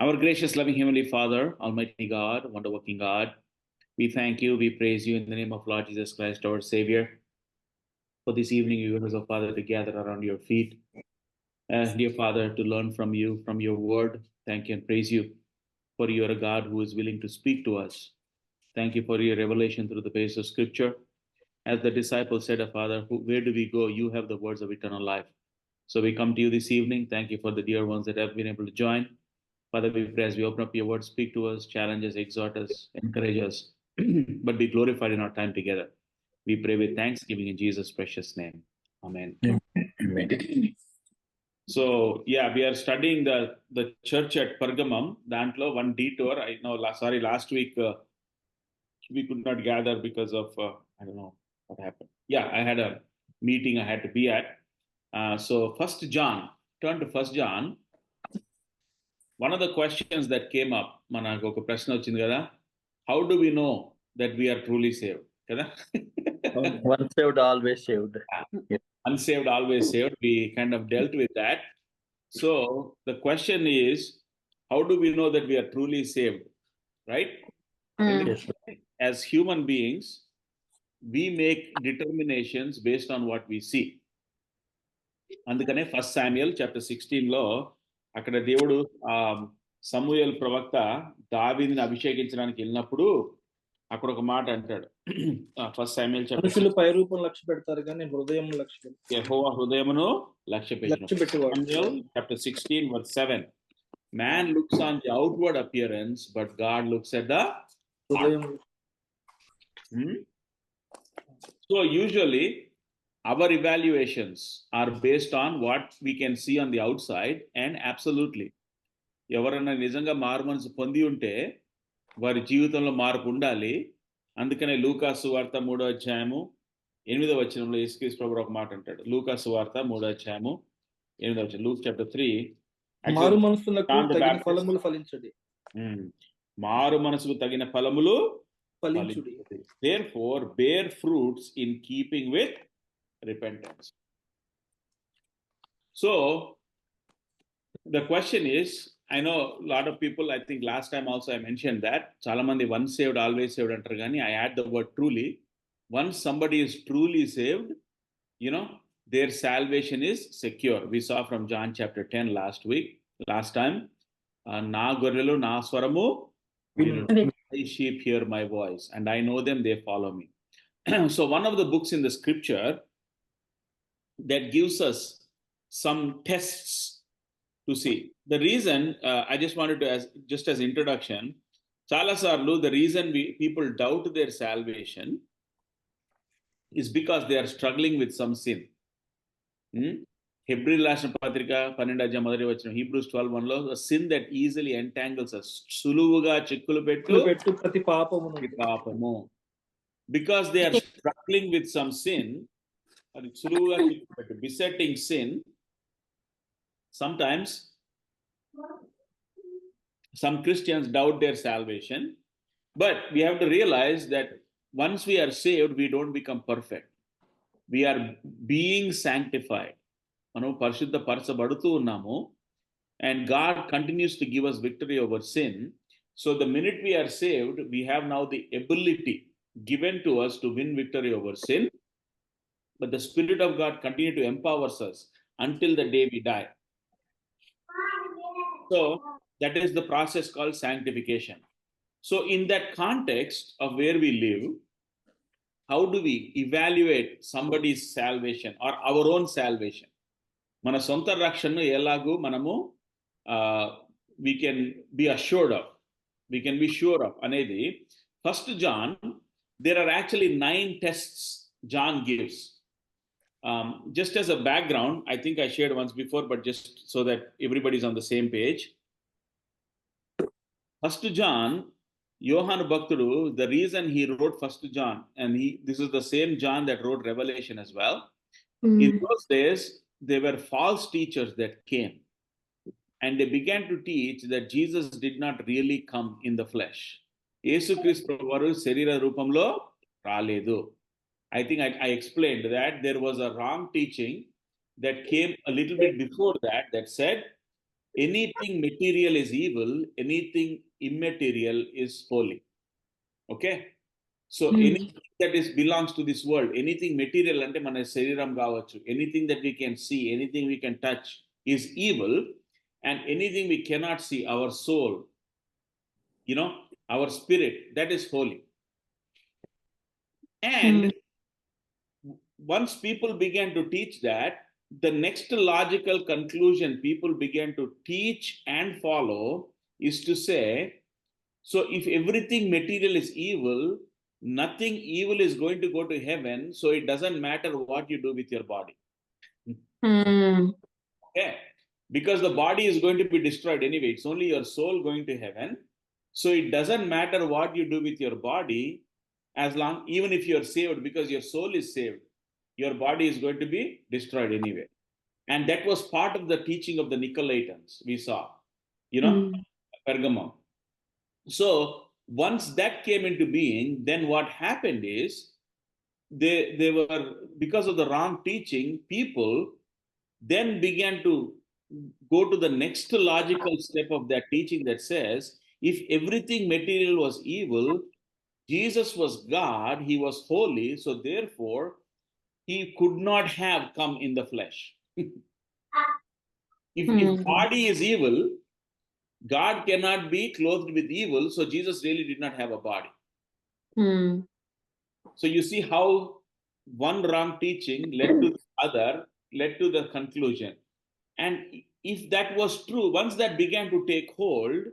Our gracious, loving Heavenly Father, Almighty God, wonder working God, we thank you, we praise you in the name of Lord Jesus Christ, our Savior, for this evening, you us, oh Father, to gather around your feet. Dear Father, to learn from you, from your word. Thank you and praise you, for you are a God who is willing to speak to us. Thank you for your revelation through the pages of Scripture. As the disciples said, Father, where do we go? You have the words of eternal life. So we come to you this evening. Thank you for the dear ones that have been able to join. Father, we pray as we open up your word, speak to us, challenge us, exhort us, encourage us, but be glorified in our time together. We pray with thanksgiving in Jesus' precious name. Amen. Amen. So, yeah, we are studying the church at Pergamum. Dantlo, one detour. I know, last week we could not gather because of, I don't know what happened. Yeah, I had a meeting I had to be at. So, First John, turn to First John. One of the questions that came up, మనకు ఒక ప్రశ్న వచ్చింది కదా, how do we know that we are truly saved? కదా? Once saved, always saved. Unsaved, always saved. We kind of dealt with that. So the question is, how do we know that we are truly saved? Right? Yes. As human beings, we make determinations based on what we see. అందుకనే first Samuel chapter 16లో అక్కడ దేవుడు సమూయేలు ప్రవక్త దావీదుని అభిషేకించడానికి వెళ్ళినప్పుడు అక్కడ ఒక మాట అంటాడు. ఫస్ట్ శామ్యుయల్ మనుషులు పై రూపం లక్ష్య పెడతారు కానీ హృదయం లక్ష్య పెడతారు. యెహోవా హృదయమును లక్ష్య పెట్టెను. Chapter 16 verse 7. Man looks on the outward appearance, but God looks at the heart. So usually our evaluations are based on what we can see on the outside, and absolutely ఎవరన్నా నిజంగా మారు మనసు పొంది ఉంటే వారి జీవితంలో మార్పు ఉండాలి. అందుకనే లూకాసు వార్త 3వ అధ్యాయము 8వ వచనంలో యేసుక్రీస్తు ప్రభువు ఒక మాట అంటాడు. లూకాసు వార్త 3వ అధ్యాయము 8వ వచనం, లూక్ చాప్టర్ 3. మారు మనసుకు తగిన ఫలములు ఫలించుడి. మారు మనసుకు తగిన ఫలములు ఫలించుడి. Therefore bear fruits in keeping with repentance. So the question is, I know a lot of people, I think last time also I mentioned that చాలా మంది once saved always saved అంటారు, కానీ I add the word truly. Once somebody is truly saved, you know, their salvation is secure. We saw from John chapter 10 last time. నా గొర్రెలు నా స్వరము, my sheep hear my voice and I know them, they follow me. So one of the books in the scripture that gives us some tests to see. The reason, I just wanted to, just as introduction, Chala Sarlu, the reason people doubt their salvation is because they are struggling with some sin. Hebrew రాసిన పత్రిక 12వ అధ్యాయం మొదటి వచనం, Hebrews 12:1 లో, a sin that easily entangles us, సులువుగా చిక్కులు పెట్టు ప్రతి పాపము. Because they are struggling with some sin, సులువుగా చిక్కులు పెట్టు, besetting sin. Sometimes some Christians doubt their salvation, but we have to realize that once we are saved, we don't become perfect. We are being sanctified. మనం పరిశుద్ధపరచబడుతూ ఉన్నాము, and God continues to give us victory over sin. So the minute we are saved, we have now the ability given to us to win victory over sin, but the Spirit of God continues to empower us until the day we die. So that is the process called sanctification. So in that context of where we live, how do we evaluate somebody's salvation or our own salvation? మన సొంత రక్షణను ఎలాగూ మనము we can be assured of, we can be sure of అనేది, First John, there are actually 9 tests John gives. Just as a background, I think I shared once before, but just so that everybody's on the same page. First John, Yohana Bhaktudu, the reason he wrote First John, and this is the same John that wrote Revelation as well. In those days, there were false teachers that came, and they began to teach that Jesus did not really come in the flesh. Yesu Kristu varu sharira rupamlo raledu. I think I explained that there was a wrong teaching that came a little bit before that said anything material is evil, anything immaterial is holy. Okay, so anything that is belongs to this world, anything material ante mana shariram kavachu, anything that we can see, anything we can touch is evil, and anything we cannot see, our soul, our spirit, that is holy. And once people began to teach that, the next logical conclusion people began to teach and follow is to say, so if everything material is evil, nothing evil is going to go to heaven, so it doesn't matter what you do with your body. Okay, because the body is going to be destroyed anyway, it's only your soul going to heaven, so it doesn't matter what you do with your body, as long, even if you're saved, because your soul is saved, your body is going to be destroyed anyway. And that was part of the teaching of the Nicolaitans we saw, Pergamum. So once that came into being, then what happened is they were, because of the wrong teaching, people then began to go to the next logical step of that teaching that says, if everything material was evil, Jesus was God, he was holy, so therefore he could not have come in the flesh. If body is evil, God cannot be clothed with evil, so Jesus really did not have a body. So you see how one wrong teaching led to the other, led to the conclusion. And if that was true, once that began to take hold,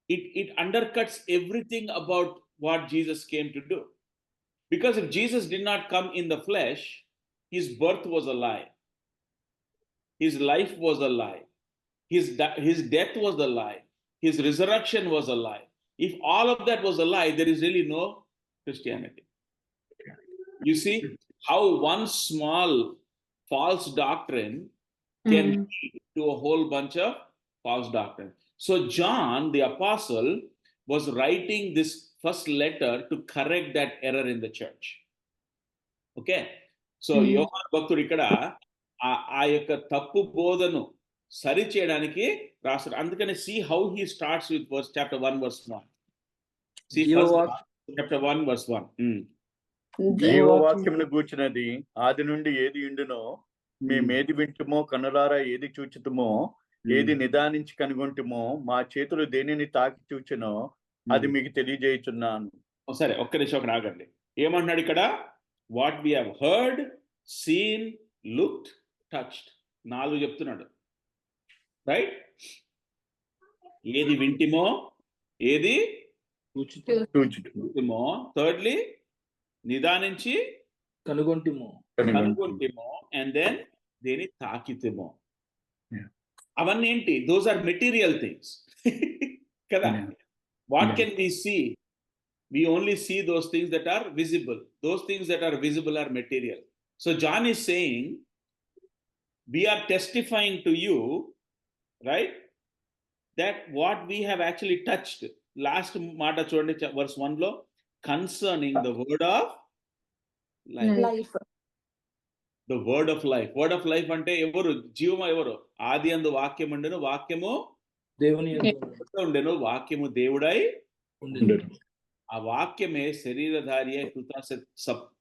it undercuts everything about what Jesus came to do. Because if Jesus did not come in the flesh, his birth was a lie, his life was a lie, his death was a lie, his resurrection was a lie. If all of that was a lie, there is really no Christianity. You see how one small false doctrine can lead to a whole bunch of false doctrine. So John, the apostle, was writing this first letter to correct that error in the church. Okay, so యోహాను భక్తుడు ఇక్కడ ఆ యొక్క తప్పు బోధను సరి చేయడానికి రాస్తాడు. అందుకని see how he starts with chapter 1 verse 1. See first, chapter 1 verse 1. జీవవాక్యమును గూర్చినది ఆది నుండి ఏది ఉండునో మేమేది వింటుమో, కనులారా ఏది చూచుతుమో, ఏది నిదానించి కనుగొంటుమో, మా చేతులు దేనిని తాకి చూచునో అది మీకు తెలియజేయుచున్నాను. సరే, ఒక్క నిమిషం అక్కడ ఆగండి. ఏమంటున్నాడు ఇక్కడ? What we have heard, seen, looked, touched, 4 చెప్తున్నాడు. రైట్? ఏది వింటిమో, ఏది చూచుతుమో, థర్డ్లీ నిదానించి కనుగొంటిమో, అండ్ దెన్ దేని తాకితేమో. అవన్నీ ఏంటి? దోస్ ఆర్ మెటీరియల్ థింగ్స్ కదా. What can we see? We only see those things that are visible. Those things that are visible are material. So John is saying, we are testifying to you, right, that what we have actually touched. Last mata chudandi verse 1 lo, concerning the word of life. The word of life. Word of life ante evaru? Jeevama evaru? Adi andu vakyam undenu, vakyamo దేవుని ఉండెను, వాక్యము దేవుడై ఉండెను. ఆ వాక్యమే శరీరధారి అయి కృత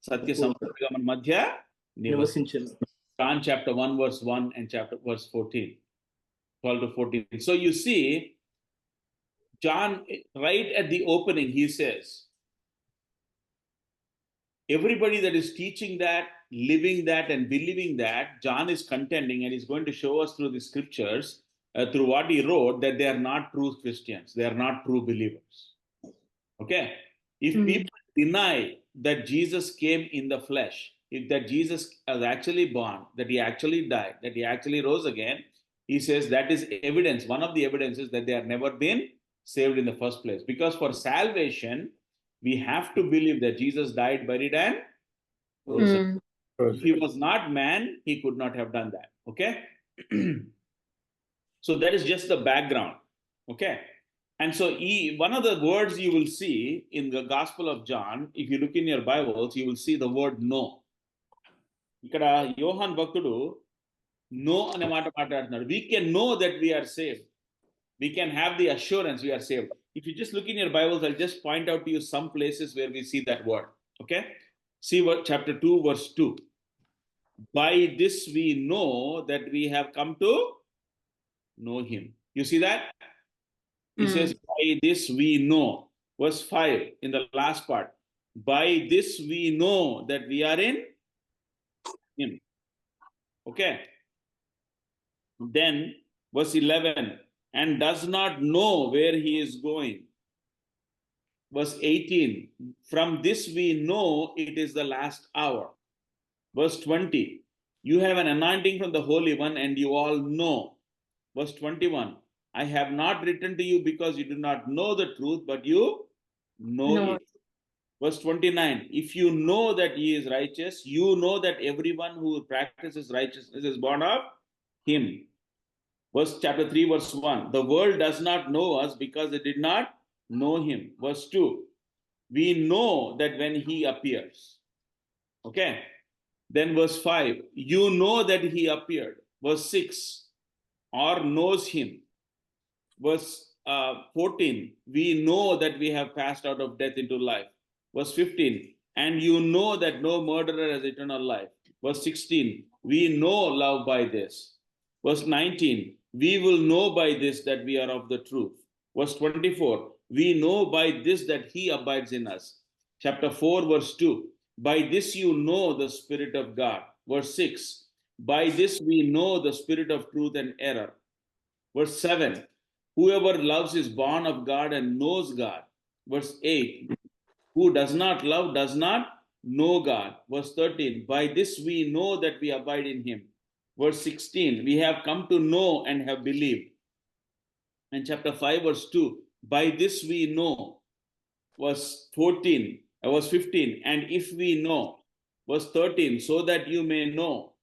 సత్య సంపూర్తిగా మన మధ్య నివసించెను. John chapter 1 verse 1 and chapter verse 14, 12 to 14. So you see, John, right at the opening, he says, everybody that is teaching that, living that, and believing that, John is contending, and he's going to show us through the scriptures, through what he wrote, that they are not true Christians, they are not true believers. Okay, if people deny that Jesus came in the flesh, if that Jesus was actually born, that he actually died, that he actually rose again, he says that is evidence. One of the evidences that they have never been saved in the first place. Because for salvation, we have to believe that Jesus died, buried, and rose again. If he was not man, he could not have done that. Okay, so that is just the background. Okay. And so one of the words you will see in the Gospel of John, if you look in your Bibles, you will see the word no. ఇక్కడ యోహాన్ భక్తుడు No అనే మాట మాట్లాడుతున్నాడు. We can know that we are saved. We can have the assurance we are saved. If you just look in your Bibles, I'll just point out to you some places where we see that word. Okay? See what chapter 2, verse 2. By this we know that we have come to know him. You see that? He says, by this we know. Verse 5 in the last part. By this we know that we are in him. Okay? Then verse 11, and does not know where he is going. Verse 18, from this we know it is the last hour. Verse 20, you have an anointing from the Holy One and you all know. Verse 21, I have not written to you because you do not know the truth, but you know it. Verse 29, if you know that he is righteous, you know that everyone who practices righteousness is born of him. Chapter 3, verse 1, the world does not know us because it did not know him. Verse 2, we know that when he appears. Okay. Then verse 5, you know that he appeared. Verse 6, or knows him. Verse 14, we know that we have passed out of death into life. Verse 15, and you know that no murderer has eternal life. Verse 16, we know love by this. Verse 19, we will know by this that we are of the truth. Verse 24, we know by this that he abides in us. Chapter 4, verse 2, by this you know the Spirit of God. Verse 6, by this we know the spirit of truth and error. Verse 7, whoever loves is born of God and knows God. Verse 8, who does not love does not know God. Verse 13, by this we know that we abide in him. Verse 16, we have come to know and have believed. And chapter 5, verse 2, by this we know. Verse 15, and if we know. Verse 13, so that you may know.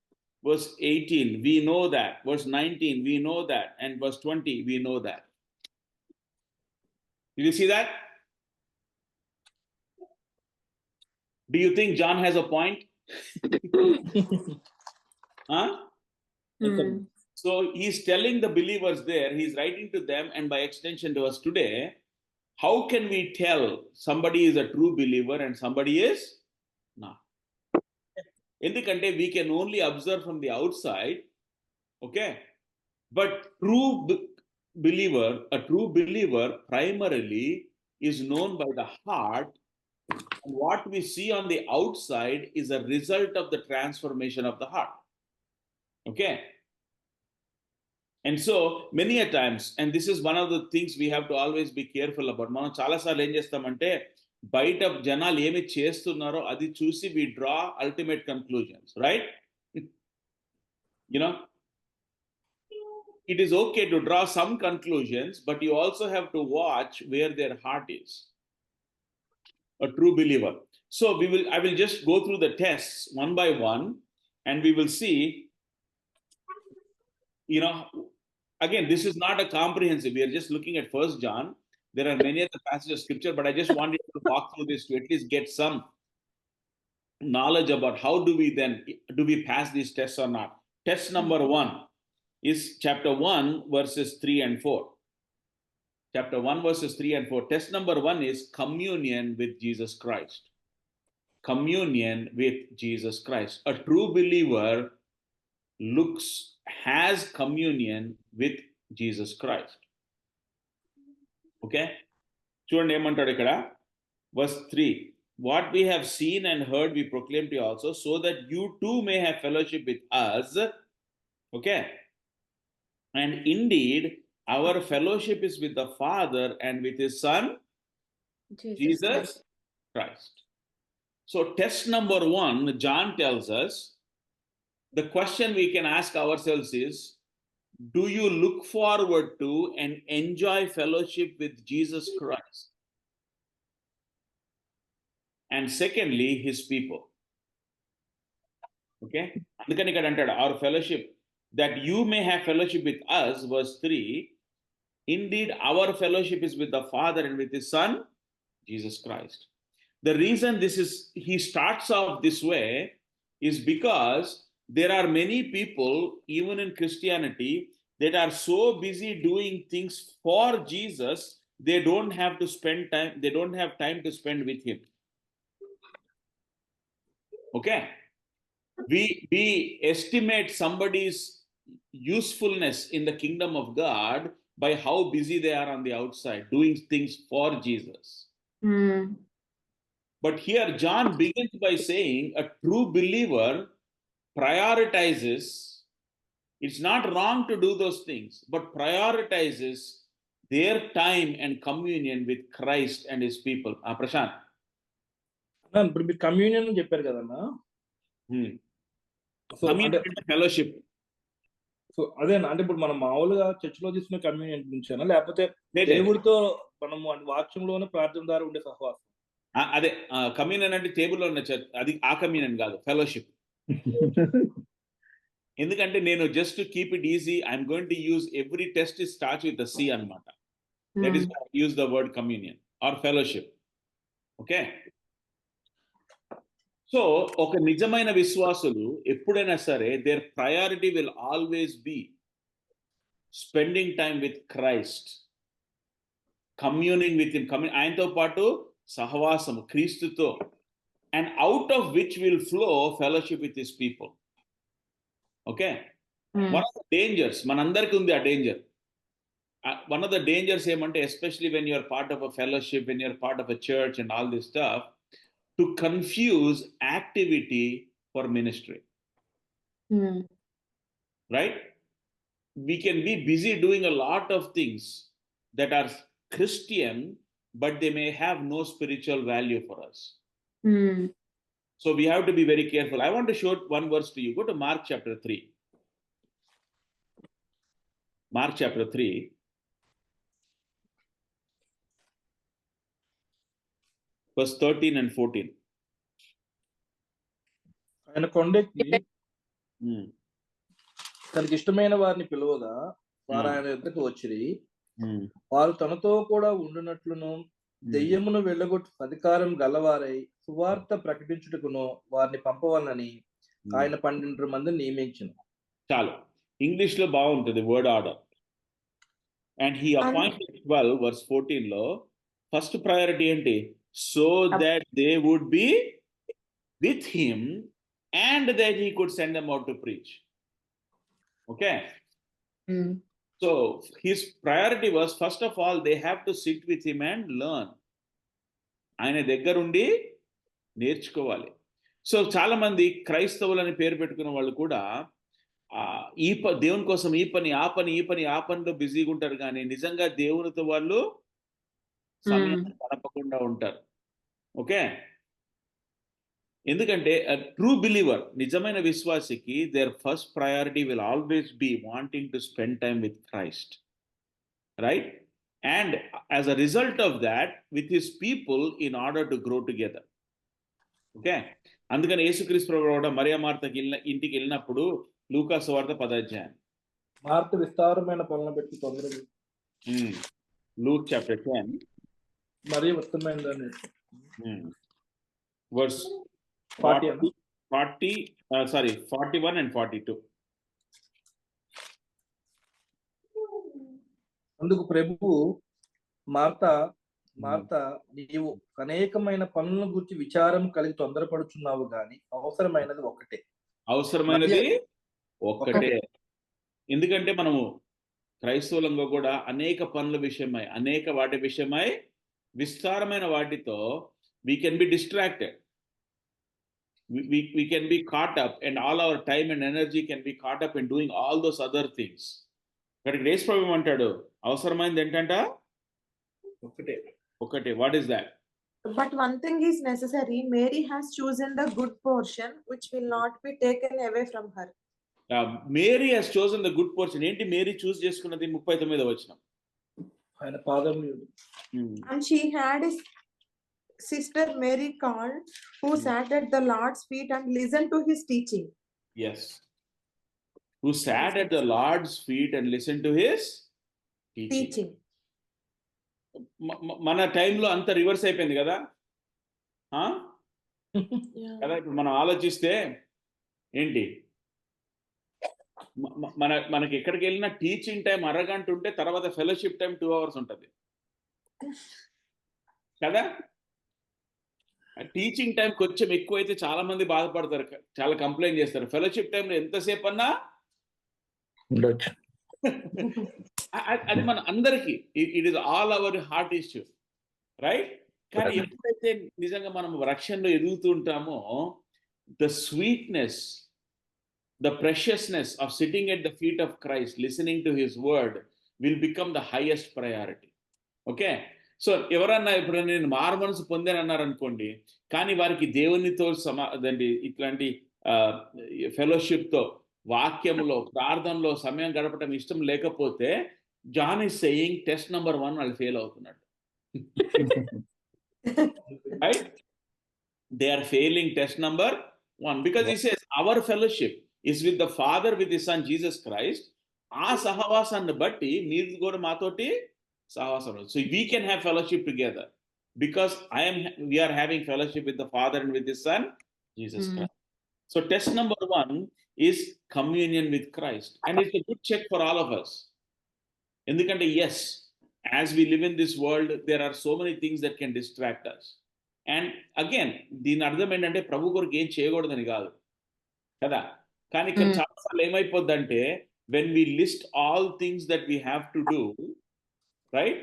Verse 18, we know that. Verse 19, we know that. And verse 20, we know that. Did you see that? Do you think John has a point? Huh? So he's telling the believers there, he's writing to them and by extension to us today, how can we tell somebody is a true believer and somebody is not? Endukante we can only observe from the outside, okay? But a true believer primarily is known by the heart. And what we see on the outside is a result of the transformation of the heart. Okay? And so many a times, and this is one of the things we have to always be careful about. మనం చాలాసార్లు ఏం చేస్తామంటే బయట జనాలు ఏమి చేస్తున్నారో అది చూసి we draw ultimate conclusions, right? You know, it is okay to draw some conclusions, but you also have to watch where their heart is. A true believer. So I will just go through the tests one by one, and we will see, you know, again, this is not a comprehensive. We are just looking at 1 John. There are many other passages of scripture, but I just wanted to walk through this to at least get some knowledge about how do we pass these tests or not. Test number 1 is chapter 1, verses 3 and 4. Chapter 1, verses 3 and 4. Test number 1 is communion with Jesus Christ. Communion with Jesus Christ. A true believer has communion with Jesus Christ. Okay? చూడండి ఏమంటాడు ఇక్కడ verse 3, what we have seen and heard we proclaim to you also, so that you too may have fellowship with us. Okay? And indeed our fellowship is with the Father and with his Son Jesus Christ. So test number 1, John tells us, the question we can ask ourselves is, do you look forward to and enjoy fellowship with Jesus Christ? And secondly, his people. Okay? Andukani ikkada antadu, our fellowship, that you may have fellowship with us, verse 3, indeed our fellowship is with the Father and with his Son, Jesus Christ. The reason he starts off this way is because there are many people, even in Christianity, that are so busy doing things for Jesus, they don't have to spend time, they don't have time to spend with him. Okay? We estimate somebody's usefulness in the kingdom of God by how busy they are on the outside doing things for Jesus. But here John begins by saying a true believer prioritizes. It's not wrong to do those things, but prioritizes their time and communion with Christ and his people. Prashant. ఇప్పుడు మీరు communion చెప్పారు కదన్నా. So అంటే fellowship. So అదేనా, అంటే ఇప్పుడు మనం మామూలుగా చర్చ్ లో తీసుకునే కమ్యూనియన్ నుంచేనా, లేకపోతే దేవుడితో మనము వాక్యంలోనే ప్రార్థన ద్వారా ఉండే సహవాసం? అదే కమ్యూనియన్ అంటే టేబుల్లో ఉన్న చర్చ్, అది ఆ కమ్యూనియన్ కాదు, ఫెలోషిప్. ఎందుకంటే నేను just keep it easy, I'm going to use every test is starts with C అన్నమాట. That is use the word communion or fellowship. Okay, so ఒక నిజమైన విశ్వాసులు ఎప్పుడైనా సరే there priority will always be spending time with Christ, communing with him, ఆయనతో పాటు సహవాసం క్రీస్తుతో, and out of which will flow fellowship with his people. Okay, one of the dangers మనందరికీ ఉంది ఆ danger. One of the dangers ఏమంటే, especially when you're part of a fellowship, when you're part of a church and all this stuff, to confuse activity for ministry. Right? We can be busy doing a lot of things that are Christian, but they may have no spiritual value for us. So we have to be very careful. I want to show one verse to you. Go to Mark chapter 3. Mark chapter 3. Verse 13 and 14. ఆయన కొండెక్కి తనకి ఇష్టమైన వారిని పిలువగా వారు ఆయన ఎద్దకు వచ్చిరి. వారు తనతో కూడా ఉండునట్లును దెయ్యమును వెళ్ళగొట్టు అధికారం గలవారై సువార్త ప్రకటించుటకును వారిని పంపవాలని ఆయన 12 మందిని నియమించిన. చాలు, ఇంగ్లీష్ లో బాగుంటుంది word order. And he appointed 12 verse 14 లో ఫస్ట్ ప్రయారిటీ ఏంటి? So that they would be with him and that he could send them out to preach. Okay. So his priority was, first of all, they have to sit with him and learn. ఆయన దగ్గరుండి నేర్చుకోవాలి. So చాలా మంది క్రైస్తవులని పేరు పెట్టుకున్న వాళ్ళు కూడా దేవుని కోసం ఈ పని ఆ పనిలో బిజీగా ఉంటారు, కానీ నిజంగా దేవునితో వాళ్ళు సమయం గడపకుండా ఉంటారు. ఓకే, ఎందుకంటే ట్రూ బిలీవర్, నిజమైన విశ్వాసికి there first priority will always B wanting to spend time with Christ, right? And as a result of that with his people in order to grow together. Okay, అందుకని యేసుక్రీస్తు ప్రభువు కూడా మరియా మార్తకి ఇంటికి వెళ్ళినప్పుడు లూకా సువార్త 10వ అధ్యాయం, మార్త విస్తారమైన పనులను పెట్టి తొందరగా, లూక్ చాప్టర్ 10 మరియు ఉత్తమమైనదని verse 41 and 42. అందుకు ప్రభువు మార్తా నీవు అనేకమైన పనులను గురించి విచారం కలిగి తొందరపడుచున్నావు, గాని అవసరమైనది ఒక్కటే. ఎందుకంటే మనము క్రైస్తవులంగా కూడా అనేక పనుల విషయమై, అనేక వాటి విషయమై విస్తారమైన వాటితో we can be distracted, we can be caught up, and all our time and energy can be caught up in doing all those other things. But grace problem అంటాడు అవసరమైనది ఏంటంట? ఒకటే. What is that? But one thing is necessary. Mary has chosen the good portion which will not be taken away from her. Mary has chosen the good portion. ఏంటి Mary చూస్ చేసుకున్నది? 39వ వచనం. ఆయన పాదం, and she had a sister Mary called, who sat at the Lord's feet and listened to his teaching. Yes, who sat at the Lord's feet and listened to his teaching. మన టైంలో అంత reverse అయిపోయింది కదా కదా. ఇప్పుడు మనం ఆలోచిస్తే ఏంటి, మనకి ఎక్కడికి వెళ్ళినా టీచింగ్ టైం అరగంట ఉంటే తర్వాత ఫెలోషిప్ టైం 2 hours ఉంటుంది కదా. టీచింగ్ టైం కొంచెం ఎక్కువైతే చాలా మంది బాధపడతారు, చాలా కంప్లైంట్ చేస్తారు. ఫెలోషిప్ టైంలో ఎంతసేపు అన్నా ఉండొచ్చు. అది మన అందరికి it is all our heart issue, right. కానీ ఎప్పుడైతే నిజంగా మనం రక్షణలో ఎదుగుతూ ఉంటామో, the sweetness, the preciousness of sitting at the feet of Christ, listening to his word will become the highest priority. Okay, so ఎవరన్నా ఇప్పుడు నేను మారు మనసు పొందాను అన్నారు అనుకోండి, కానీ వారికి దేవునితో ఇట్లాంటి ఫెలోషిప్తో, వాక్యంలో, ప్రార్థనలో సమయం గడపడం ఇష్టం లేకపోతే, John is saying test number 1 వాళ్ళు ఫెయిల్ అవుతున్నాడు. Right? They are failing test number 1 because he says our fellowship is with the Father, with his Son Jesus Christ. ఆ సహవాసాన్ని బట్టి మీరు కూడా మాతోటి సహవాసం. So we can have fellowship together because we are having fellowship with the Father and with his Son Jesus Christ. So test number 1 is communion with Christ, and it's a good check for all of us. ఎందుకంటే yes, as we live in this world, there are so many things that can distract us. And again దీని అర్థం ఏంటంటే ప్రభు కొరకు ఏం చేయకూడదని కాదు కదా. కానీ ఇక్కడ చాలాసార్లు ఏమైపోద్దంటే, when we list all things that we have to do, right,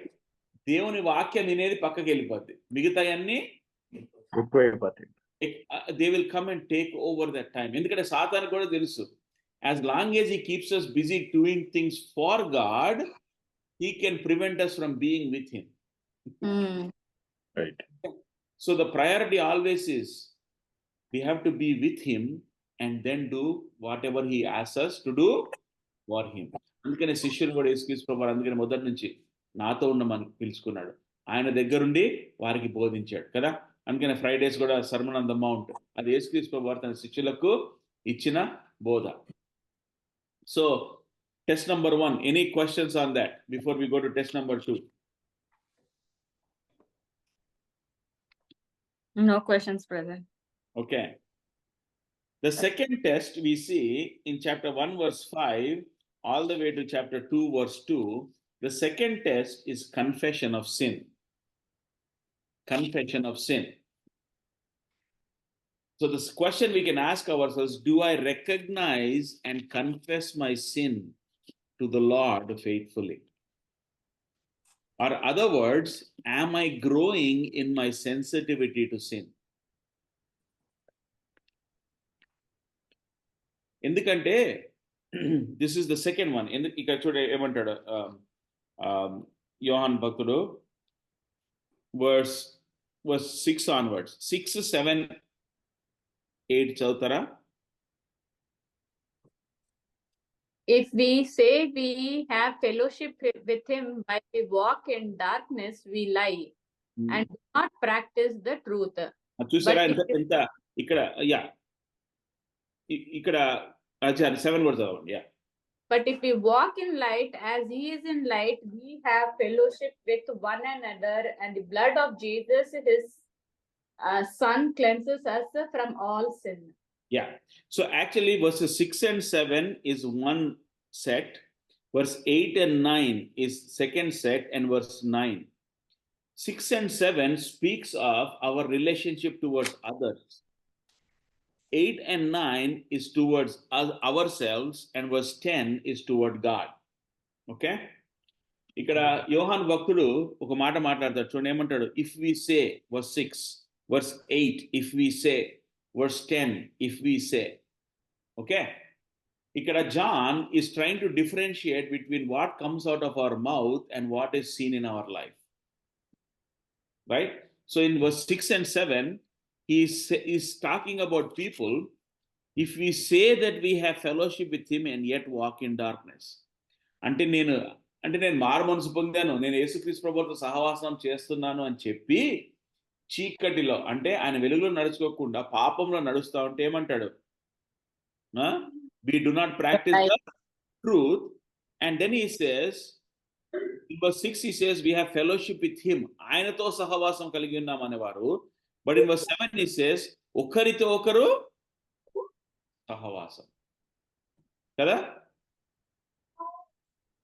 దేవుని వాక్యం వినేది పక్కకి వెళ్ళిపోద్ది, మిగతా అన్ని they will come and take over that time. ఎందుకంటే సాతాను కూడా తెలుసు, as long as he keeps us busy doing things for God, he can prevent us from being with him. Right. So the priority always is we have to be with him and then do whatever he asks us to do for him. అందుకనే శిష్యులు కూడా యేసుక్రీస్తు ప్రభువు అందుకని మొదటి నుంచి నాతో ఉండమని పిలుచుకున్నాడు, ఆయన దగ్గరుండి వారికి బోధించాడు కదా. అందుకనే ఫ్రైడేస్ కూడా సర్మన్ ఆన్ ద మౌంట్, అది యేసుక్రీస్తు ప్రభువు తన శిష్యులకు ఇచ్చిన బోధ. So test number 1, any questions on that before we go to test number 2? No questions, brother. Okay. The second test we see in chapter 1 verse 5 all the way to chapter 2 verse 2. The second test is confession of sin. Confession of sin. So this question we can ask ourselves, do I recognize and confess my sin to the Lord faithfully? Or other words, am I growing in my sensitivity to sin? ఎందుకంటే this is the second one. ఇక్కడ చూడ ఏమంటాడు యోహాన్ భక్తుడు, verse 6 onwards, 6, 7, 8 చదువుతారా? If we say we have fellowship with him while we walk in darkness, we lie and do not practice the truth. చూసారా ఎంత ఇక్కడ ఇక్కడ 7 words చదవండి. But if we walk in light as he is in light, we have fellowship with one another, and the blood of Jesus, his son, cleanses us from all sin. Yeah. So actually verses 6 and 7 is one set. Verse 8 and 9 is second set, and verse 9. 6 and 7 speaks of our relationship towards others. 8 and 9 is towards ourselves, and verse 10 is toward God. Okay? ఇక్కడ యోహాన్ భక్తుడు ఒక మాట మాట్లాడతాడు, చూడండి ఏమంటాడు. If we say, verse 6, verse 8, if we say, verse 10, if we say. Okay? Ikkada John is trying to differentiate between what comes out of our mouth and what is seen in our life. Right? So in verse 6 and 7, he is talking about people. If we say that we have fellowship with him and yet walk in darkness. అంటే నేను మారు మనసు పొందాను, నేను యేసుక్రీస్తు ప్రభువుతో సహవాసం చేస్తున్నాను అని చెప్పి చీకటిలో అంటే ఆయన వెలుగులో నడుచుకోకుండా పాపంలో నడుస్తా ఉంటే ఏమంటాడు? We do not practice the truth. And then he says, in verse 6 he says we have fellowship with him, ఆయనతో సహవాసం కలిగి ఉన్నాం అనేవారు. But in verse 7 he says ఒకరితో ఒకరు సహవాసం కదా.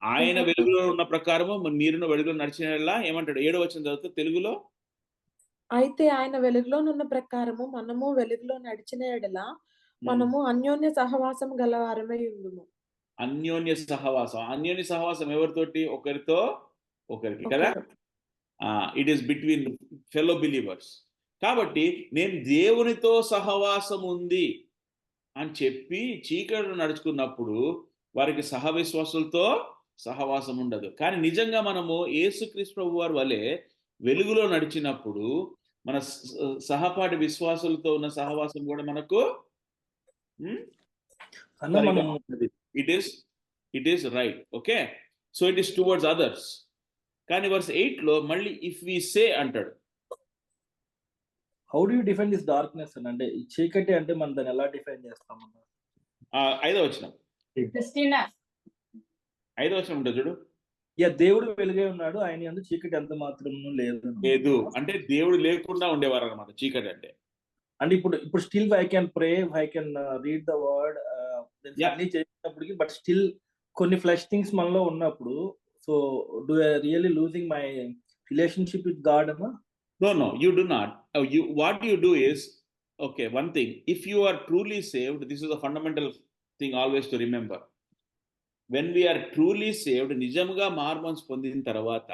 ఆయన వెలుగులో ఉన్న ప్రకారము మీరును వెలుగులో నడిచిన ఏమంటాడు? 7వ వచనం చదివితే తెలుగులో. అయితే ఆయన వెలుగులోనున్న ప్రకారము మనము వెలుగులో నడిచిన ఎడల మనము అన్యోన్య సహవాసం గలవారమై ఉందుము. అన్యోన్య సహవాసం. అన్యోన్య సహవాసం ఎవరితోటి? ఒకరితో ఒకరికి కదా. It is between fellow believers. కాబట్టి నేను దేవునితో సహవాసం ఉంది అని చెప్పి చీకటిలో నడుచుకున్నప్పుడు వారికి సహవిశ్వాసులతో సహవాసం ఉండదు. కానీ నిజంగా మనము యేసుక్రీస్తు ప్రభు వారి వలె వెలుగులో నడిచినప్పుడు మన సహపాఠి విశ్వాసులతో ఉన్న సహవాసం కూడా మనకు it is right. Okay, so it is towards others. కానీ వర్స్ 8లో మళ్ళీ ఇఫ్ వి సే అంటాడు. How do you define this darkness అంటే ఈ చీకటి అంటే మనం దాన్ని ఎలా డిఫైన్ చేస్తామన్నా? 5వ వచనం. 5వ వచనం ఉంటుంది చూడు. దేవుడు వెలుగే ఉన్నాడు, ఆయన యందు చీకటి ఎంత మాత్రం లేదు అంటే దేవుడు లేకుండా ఉండేవారు అనమాట చీకటి అంటే. అంటే ఇప్పుడు still I can pray, I can read the word అన్ని చేసినప్పటికీ, బట్ స్టిల్ కొన్ని ఫ్లెష్ థింగ్స్ మనలో ఉన్నప్పుడు, so do I really losing my relationship with God అన్నా? No, you do not. What you do is, okay, one thing, if you are truly saved, this is a fundamental thing always to remember. When we are truly saved, నిజంగా Mormons పొందిన తర్వాత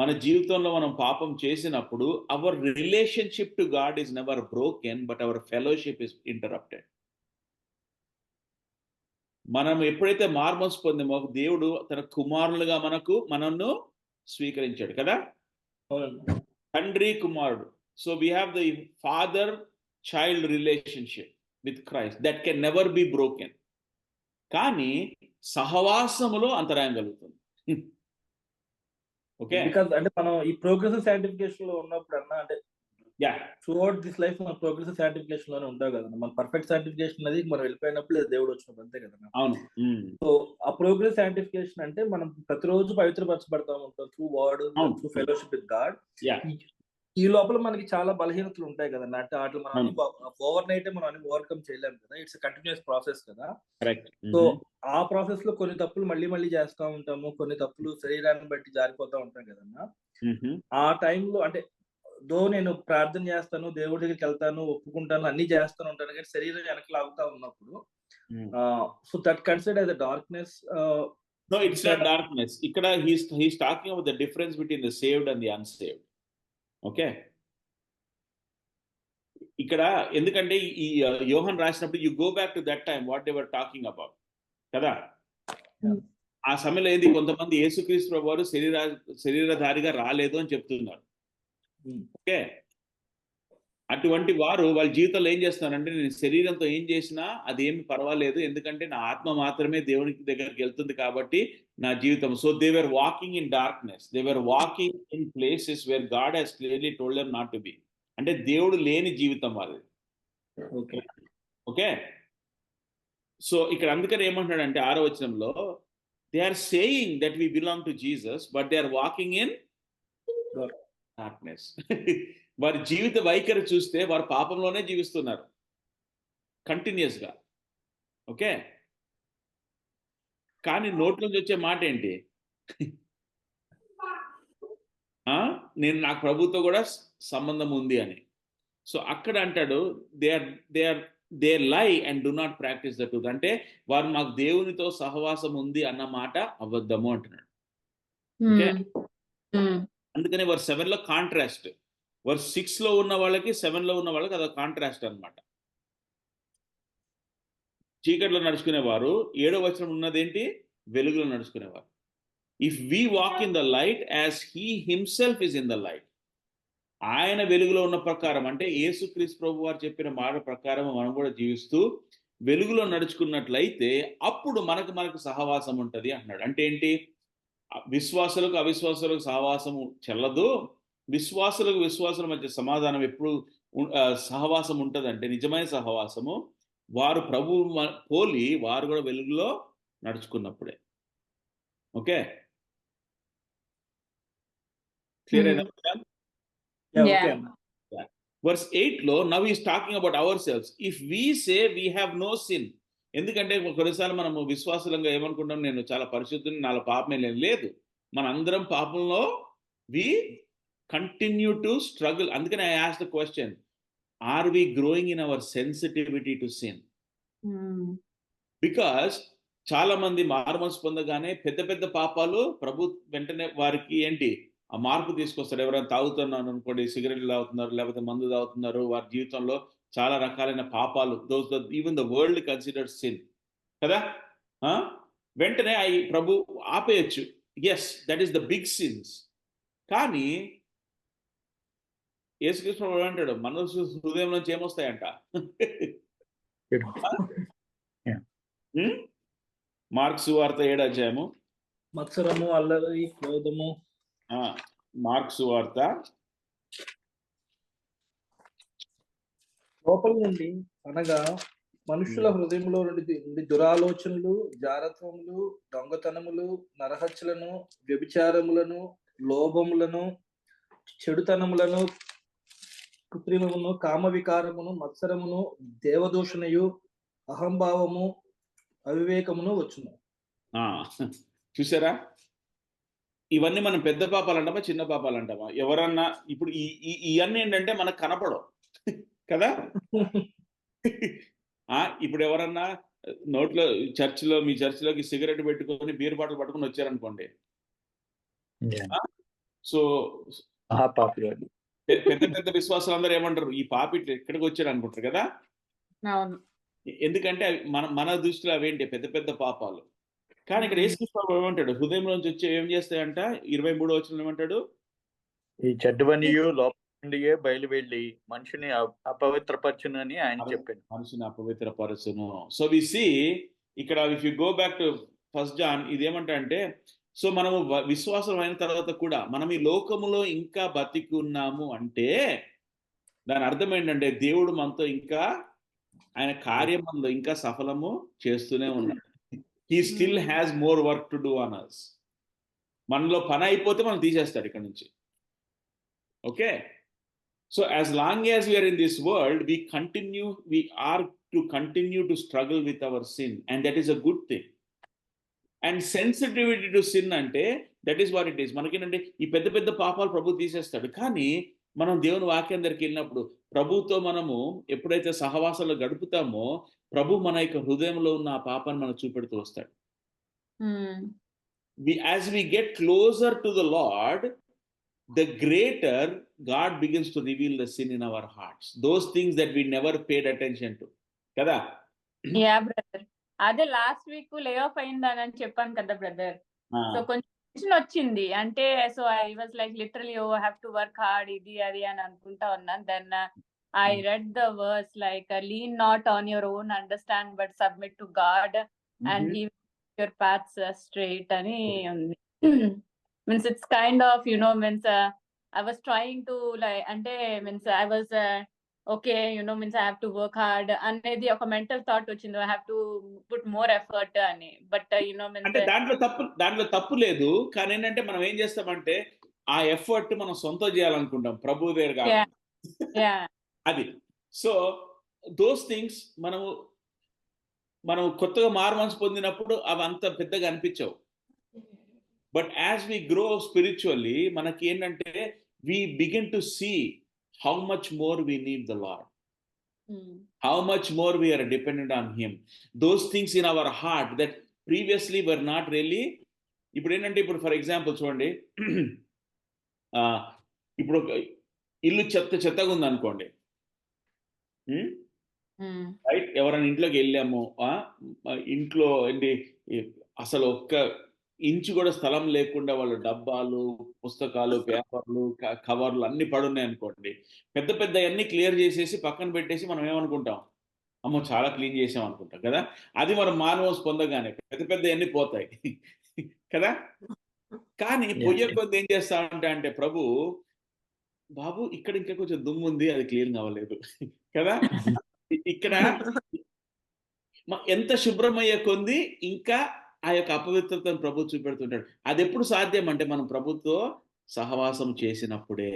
మన జీవితంలో మనం పాపం చేసినప్పుడు our relationship to God is never broken, but our fellowship is interrupted. మనం ఎప్పుడైతే మార్మన్స్ పొందామో దేవుడు తన కుమారులుగా మనను స్వీకరించాడు కదా, తండ్రి కుమారుడు. So we have the father child relationship with Christ that can never be broken. కానీ సహవాసములో అంతరాయం కలుగుతుంది. ఓకే, బికాజ్ అంటే మనం ఈ ప్రోగ్రెసివ్ సైంటిఫికేషన్ లో ఉన్నప్పుడు అన్నా, అంటే త్రూఅవుట్ దిస్ లైఫ్ మన ప్రోగ్రెసివ్ సైంటిఫికేషన్ లోనే ఉంటాం కదా. మన పర్ఫెక్ట్ సైంటిఫికేషన్ అనేది మనం వెళ్ళిపోయినప్పుడు దేవుడు వచ్చినప్పుడు అంతే కదా. అవును. సో ఆ ప్రోగ్రెసివ్ సైంటిఫికేషన్ అంటే మనం ప్రతిరోజు పవిత్రపరచబడతా ఉంటాం through word, through fellowship with God. ఈ లోపల మనకి చాలా బలహీనతలు ఉంటాయి కదా. అంటే వాటిలో మనం ఓవర్ నైట్ మనం అన్ని ఓవర్కమ్ చేయలేము కదా. ఇట్స్ కంటిన్యూస్ ప్రాసెస్ కదా. సో ఆ ప్రాసెస్ లో కొన్ని తప్పులు మళ్ళీ చేస్తా ఉంటాము, కొన్ని తప్పులు శరీరాన్ని బట్టి జారిపోతా ఉంటాం కదన్నా. ఆ టైంలో అంటే నేను ప్రార్థన చేస్తాను, దేవుడి దగ్గరికి వెళ్తాను, ఒప్పుకుంటాను, అన్ని చేస్తాను ఉంటాను, కానీ శరీరం వెనక్కి లాగుతా ఉన్నప్పుడు, so that considered as a darkness. No, it's not darkness. ఇక్కడ he's talking about the difference between the saved and the unsaved. Okay, ఇక్కడ ఎందుకంటే ఈ యోహన్ రాసినప్పుడు you go back to that time what they were talking about కదా. ఆ సమయంలో ఏంది, కొంతమంది యేసుక్రీస్తు వారు శరీరధారిగా రాలేదు అని చెప్తున్నారు. ఓకే, అటువంటి వారు వాళ్ళ జీవితంలో ఏం చేస్తున్నారంటే, నేను శరీరంతో ఏం చేసినా అది ఏమి పర్వాలేదు, ఎందుకంటే నా ఆత్మ మాత్రమే దేవునికి దగ్గరికి వెళ్తుంది కాబట్టి నా జీవితం. So they were walking in darkness, they were walking in places where God he's clearly told them not to be. అంటే దేవుడు లేని జీవితం వాళ్ళది. ఓకే, సో ఇక్కడ అందుకని ఏమంటున్నాడంటే 6వ వచనంలో, they are saying that we belong to Jesus but they are walking in darkness. వారి జీవిత వైఖరి చూస్తే వారు పాపంలోనే జీవిస్తున్నారు కంటిన్యూస్ గా. ఓకే, కానీ నోట్ నుంచి వచ్చే మాట ఏంటి, నేను నాకు ప్రభుతో కూడా సంబంధం ఉంది అని. సో అక్కడ అంటాడు దే లై and do not practice the truth. అంటే వారు మాకు దేవునితో సహవాసం ఉంది అన్న మాట అబద్ధము అంటున్నాడు. ఓకే, అందుకని వారు 7లో కాంట్రాస్ట్, వారు 6లో ఉన్న వాళ్ళకి 7లో ఉన్న వాళ్ళకి అదొక కాంట్రాస్ట్ అనమాట. చీకట్లో నడుచుకునేవారు, 7వ వచనం ఉన్నదేంటి, వెలుగులో నడుచుకునేవారు. If we walk in the light as he himself is in the light, ఆయన వెలుగులో ఉన్న ప్రకారం అంటే యేసుక్రీస్తు ప్రభు వారు చెప్పిన మాట ప్రకారం మనం కూడా జీవిస్తూ వెలుగులో నడుచుకున్నట్లయితే అప్పుడు మనకు సహవాసం ఉంటుంది అన్నాడు. అంటే ఏంటి, విశ్వాసులకు అవిశ్వాసులకు సహవాసము చెల్లదు, విశ్వాసుల మధ్య సమాధానం ఎప్పుడు సహవాసం ఉంటుందంటే నిజమైన సహవాసము వారు ప్రభువు పోలి వారు కూడా వెలుగులో నడుచుకున్నప్పుడే. ఓకే, క్లియర్ అయినా? Verse 8లో now he is talking about ourselves. If we say we have no sin, ఎందుకంటే కొన్నిసార్లు మనము విశ్వాసులంగా ఏమనుకుంటాం, నేను చాలా పరిశుద్ధుని, నాలో పాపమే లేదు. మనందరం పాపంలో వి కంటిన్యూ టు స్ట్రగుల్. అందుకని I ask the question, are we growing in our sensitivity to sin? Because చాలా మంది మారుమనసు పొందగానే పెద్ద పెద్ద పాపాలు ప్రభు వెంటనే వారికి ఏంటి ఆ మార్పు తీసుకొస్తారు. ఎవరైనా తాగుతున్నాను అనుకోండి, సిగరెట్లు తాగుతున్నారు, లేకపోతే మందు తాగుతున్నారు, వారి జీవితంలో చాలా రకాలైన పాపాలు, those even the world considers sin కదా. వెంటనే ప్రభు ఆపేయచ్చు. Yes, that is the big sins. కానీ యేసుకృష్ణ అంటాడు, మనసు హృదయం నుంచి ఏమొస్తాయంట? మార్క్స్ వార్త 7వ అధ్యాయము, మత్సరము, అల్లరి, క్రోధము. మార్క్స్ వార్త లోపల నుండి అనగా మనుషుల హృదయంలో నుండి దురాలోచనలు, జారత్వములు, దొంగతనములు, నరహత్యలను, వ్యభిచారములను, లోభములను, చెడుతనములను, కృత్రిమమును, కామవికారమును, మత్సరమును, దేవదూషణయు, అహంభావము, అవివేకమును వచ్చును. చూసారా, ఇవన్నీ మనం పెద్ద పాపాలు అంటామా, చిన్న పాపాలు అంటామా? ఎవరన్నా ఇప్పుడు ఇవన్నీ ఏంటంటే మనకు కనపడవు కదా. ఇప్పుడు ఎవరన్నా నోట్లో మీ చర్చిలోకి సిగరెట్ పెట్టుకొని బీర్ బాటిల్ పట్టుకొని వచ్చారనుకోండి, సో పెద్ద పెద్ద విశ్వాసాలు అందరూ ఏమంటారు, ఈ పాపి ఎక్కడికి వచ్చాడు అనుకుంటారు కదా. ఎందుకంటే మన దృష్టిలో అవేంటి పెద్ద పెద్ద పాపాలు. కానీ ఇక్కడ యేసుక్రీస్తు ఏమంటాడు, హృదయంలోంచి వచ్చి ఏం చేస్తాయంట? 23వ వచనంలో ఏమంటాడు, ఈ చెడ్డవనియు లోపల నుండియే బయలు వెళ్ళి మనిషిని అపవిత్రపరచును అని ఆయన చెప్పాడు. మనిషిని అపవిత్రపరచును. సో వి సీ ఇక్కడ, if you go back to 1 John, ఇదేమంటా అంటే, సో మనము విశ్వాసం అయిన తర్వాత కూడా మనం ఈ లోకములో ఇంకా బతికి ఉన్నాము అంటే దాని అర్థం ఏంటంటే, దేవుడు మనతో ఇంకా ఆయన కార్యమంలో ఇంకా సఫలము చేస్తూనే ఉన్నాడు. He still has more work to do on us. మనలో పని అయిపోతే మనం తీసేస్తాడు ఇక్కడ నుంచి. Okay, so as long as we're in this world, we are to continue to struggle with our sin, and that is a good thing. And sensitivity to sin అంటే that is what it is. మనకేంటంటే ఈ పెద్ద పెద్ద పాపాలు ప్రభు తీసేస్తాడు, కానీ మనం దేవుని వాక్యం దగ్గరికి వెళ్ళినప్పుడు ప్రభుతో మనము ఎప్పుడైతే సహవాసాలు గడుపుతామో ప్రభు మన యొక్క హృదయంలో ఉన్న ఆ పాపాన్ని మనకు చూపెడుతూ వస్తాడు. As we get closer to the Lord, the greater God begins to reveal the sin in our hearts, those things that we never paid attention to kada. Yeah brother, అదే లాస్ట్ వీక్ లే ఆఫ్ అయిందని చెప్పాను కదా brother. So కొంచెం tension వచ్చింది, అంటే so I was like literally oh have to work hard ఇది అది అని అనుకుంటా ఉన్నాను. Then I read the verse like lean not on your own understand but submit to God and he your paths straight అని ఉంది. Means it's kind of means I was trying to like, అంటే means I was okay means I have to work hard అనేది ఒక mental thought వచ్చింది, I have to put more effort అని. But అంటే దాంట్లో తప్పు లేదు, కానీ ఏంటంటే మనం ఏం చేస్తామంటే ఆ ఎఫర్ట్ మనం సొంతం చేయాలనుకుంటాం, ప్రభు దగ్గర కాదు అది. సో దోస్ థింగ్స్ మనం కొత్తగా మారుమనసు పొందినప్పుడు అవి అంత పెద్దగా అనిపించవు. But as we grow spiritually మనకి ఏంటంటే we begin to see how much more we need the Lord, how much more we are dependent on him. Those things in our heart that previously were not really. ఇప్పుడు ఏంటంటే, ఇప్పుడు for example చూడండి, ఇప్పుడు ఇల్లు చెత్తగా ఉంది అనుకోండి, right? ఎవరైనా ఇంట్లోకి వెళ్ళాము, ఇంట్లో ఏంటి అసలు ఒక్క ఇంచు కూడా స్థలం లేకుండా వాళ్ళు డబ్బాలు, పుస్తకాలు, పేపర్లు, కవర్లు అన్ని పడున్నాయి అనుకోండి. పెద్ద పెద్ద అన్ని క్లియర్ చేసేసి పక్కన పెట్టేసి మనం ఏమనుకుంటాం, అమ్మో చాలా క్లీన్ చేసాం అనుకుంటాం కదా. అది మనం మానవస్ పొందగానే పెద్ద పెద్ద అన్ని పోతాయి కదా. కానీ పొయ్యే కొద్ది ఏం చేస్తామంటే అంటే ప్రభు బాబు ఇక్కడ ఇంకా కొంచెం దుమ్ము ఉంది, అది క్లీన్ అవ్వలేదు కదా. ఇక్కడ ఎంత శుభ్రమయ్యే కొంది ఇంకా ఆ యొక్క అపవిత్రతను ప్రభు చూపెడుతుంటాడు. అది ఎప్పుడు సాధ్యం అంటే మనం ప్రభుతో సహవాసం చేసినప్పుడే.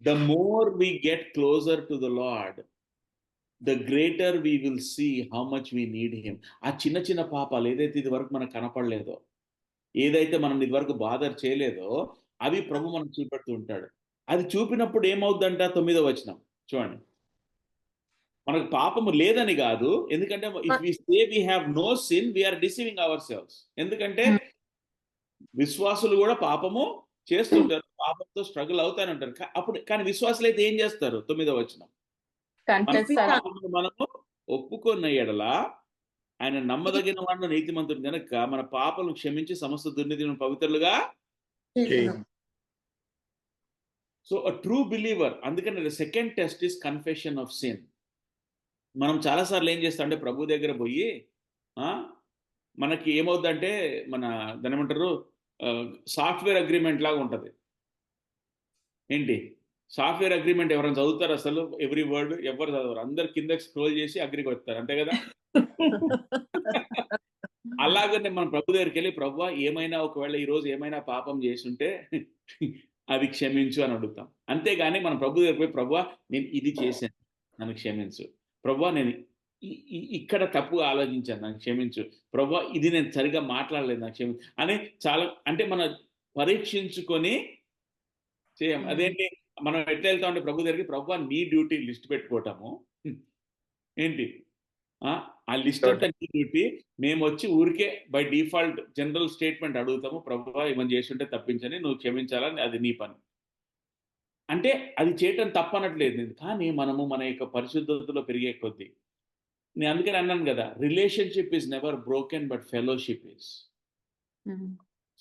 The more we get closer to the Lord, the greater we will see how much we need him. ఆ చిన్న చిన్న పాపాలు ఏదైతే ఇది వరకు మనకు కనపడలేదో, ఏదైతే మనం ఇది వరకు బాధర్ చేయలేదో, అవి ప్రభు మనకు చూపెడుతూ ఉంటాడు. అది చూపినప్పుడు ఏమవుద్దంట 9వ వచనం చూడండి. మనకు పాపము లేదని కాదు, ఎందుకంటే if we say we have no sin we are deceiving ourselves. ఎందుకంటే విశ్వాసులు కూడా పాపము చేస్తుంటారు, పాపంతో స్ట్రగుల్ అవుతానంటారు. అప్పుడు కానీ విశ్వాసులు అయితే ఏం చేస్తారు? 9వ వచనం, పాపమును మనము ఒప్పుకున్న ఎడల ఆయన నమ్మదగిన వాడు నీతిమంతుడు గనక మన పాపలను క్షమించి సమస్త దుర్నీతిని పవిత్రులుగా. సో అ ట్రూ బిలీవర్, అందుకని second test is confession of sin. మనం చాలాసార్లు ఏం చేస్తాం అంటే ప్రభు దగ్గర పోయి మనకి ఏమవుద్దంటే దాని ఏమంటారు సాఫ్ట్వేర్ అగ్రిమెంట్ లాగా ఉంటుంది. ఏంటి సాఫ్ట్వేర్ అగ్రిమెంట్? ఎవరైనా చదువుతారు అసలు? ఎవ్రీ వర్డ్ ఎవరు చదవరు, అందరు కింద స్క్రోల్ చేసి అగ్రి కొడతారు, అంతే కదా? అలాగనే మనం ప్రభు దగ్గరికి వెళ్ళి ప్రభువా ఏమైనా ఒకవేళ ఈరోజు ఏమైనా పాపం చేస్తుంటే అది క్షమించు అని అడుగుతాం. అంతేగాని మనం ప్రభు దగ్గరికి పోయి ప్రభువా నేను ఇది చేశాను నన్ను క్షమించు, ప్రభువా నేను ఇక్కడ తప్పుగా ఆలోచించాను నాకు క్షమించు, ప్రభువా ఇది నేను సరిగా మాట్లాడలేదు నాకు క్షమించు అని చాలా అంటే మనం పరీక్షించుకొని చేయం. అదేంటి మనం ఎట్లా వెళ్తా ఉంటే ప్రభు దగ్గరికి, ప్రభువా నీ డ్యూటీ లిస్ట్ పెట్టుకోవటము ఏంటి? ఆ లిస్ట్ అంతా నీ డ్యూటీ, మేము వచ్చి ఊరికే బై డిఫాల్ట్ జనరల్ స్టేట్మెంట్ అడుగుతాము, ప్రభువా ఏమని చేస్తుంటే తప్పించని, నువ్వు క్షమించాలని, అది నీ పని. అంటే అది చేయటం తప్పనట్లేదు, కానీ మనము మన యొక్క పరిశుద్ధతలో పెరిగే కొద్దీ, నేను అందుకని అన్నాను కదా, relationship is never broken but fellowship is.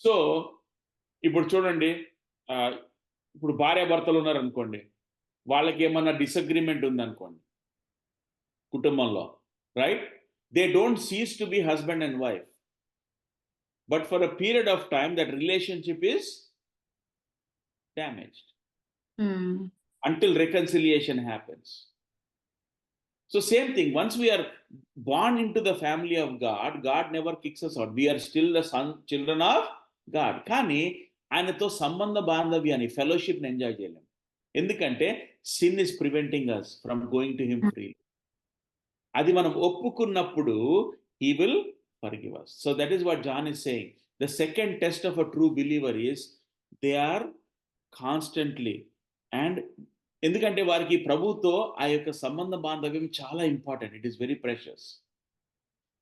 So ఇప్పుడు చూడండి, ఇప్పుడు భార్యాభర్తలు ఉన్నారు అనుకోండి, వాళ్ళకి ఏమన్నా డిసగ్రిమెంట్ ఉందనుకోండి కుటుంబంలో, right? They don't cease to be husband and wife, but for a period of time that relationship is damaged until reconciliation happens. So same thing, once we are born into the family of God, God never kicks us out. We are still the children of God. కానీ ఆయనతో సంబంధ బాంధవ్యాన్ని, ఫెలోషిప్ని enjoy చేయలేం. ఎందుకంటే sin is preventing us from going to him freely. అది మనం ఒప్పుకున్నప్పుడు he will forgive us. So that is what John is saying. The second test of a true believer is they are constantly, and ఎందుకంటే వారికి ప్రభుతో ఆ యొక్క సంబంధ బాంధవ్యం చాలా important. It is very precious.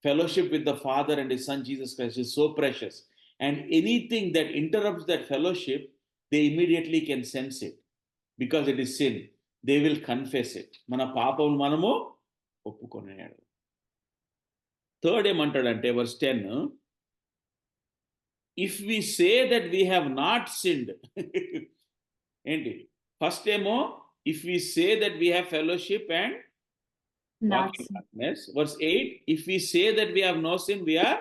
Fellowship with the Father and his Son Jesus Christ is so precious, and anything that interrupts that fellowship they immediately can sense it, because it is sin. They will confess it. మన పాపం మనము ఒప్పుకొనేయాడు. Third ఏమంటాడంటే verse 10, if we say that we have not sinned. ఏంటి? First ఏమో if we say that we have fellowship and walk in darkness. Verse 8, if we say that we have no sin, we are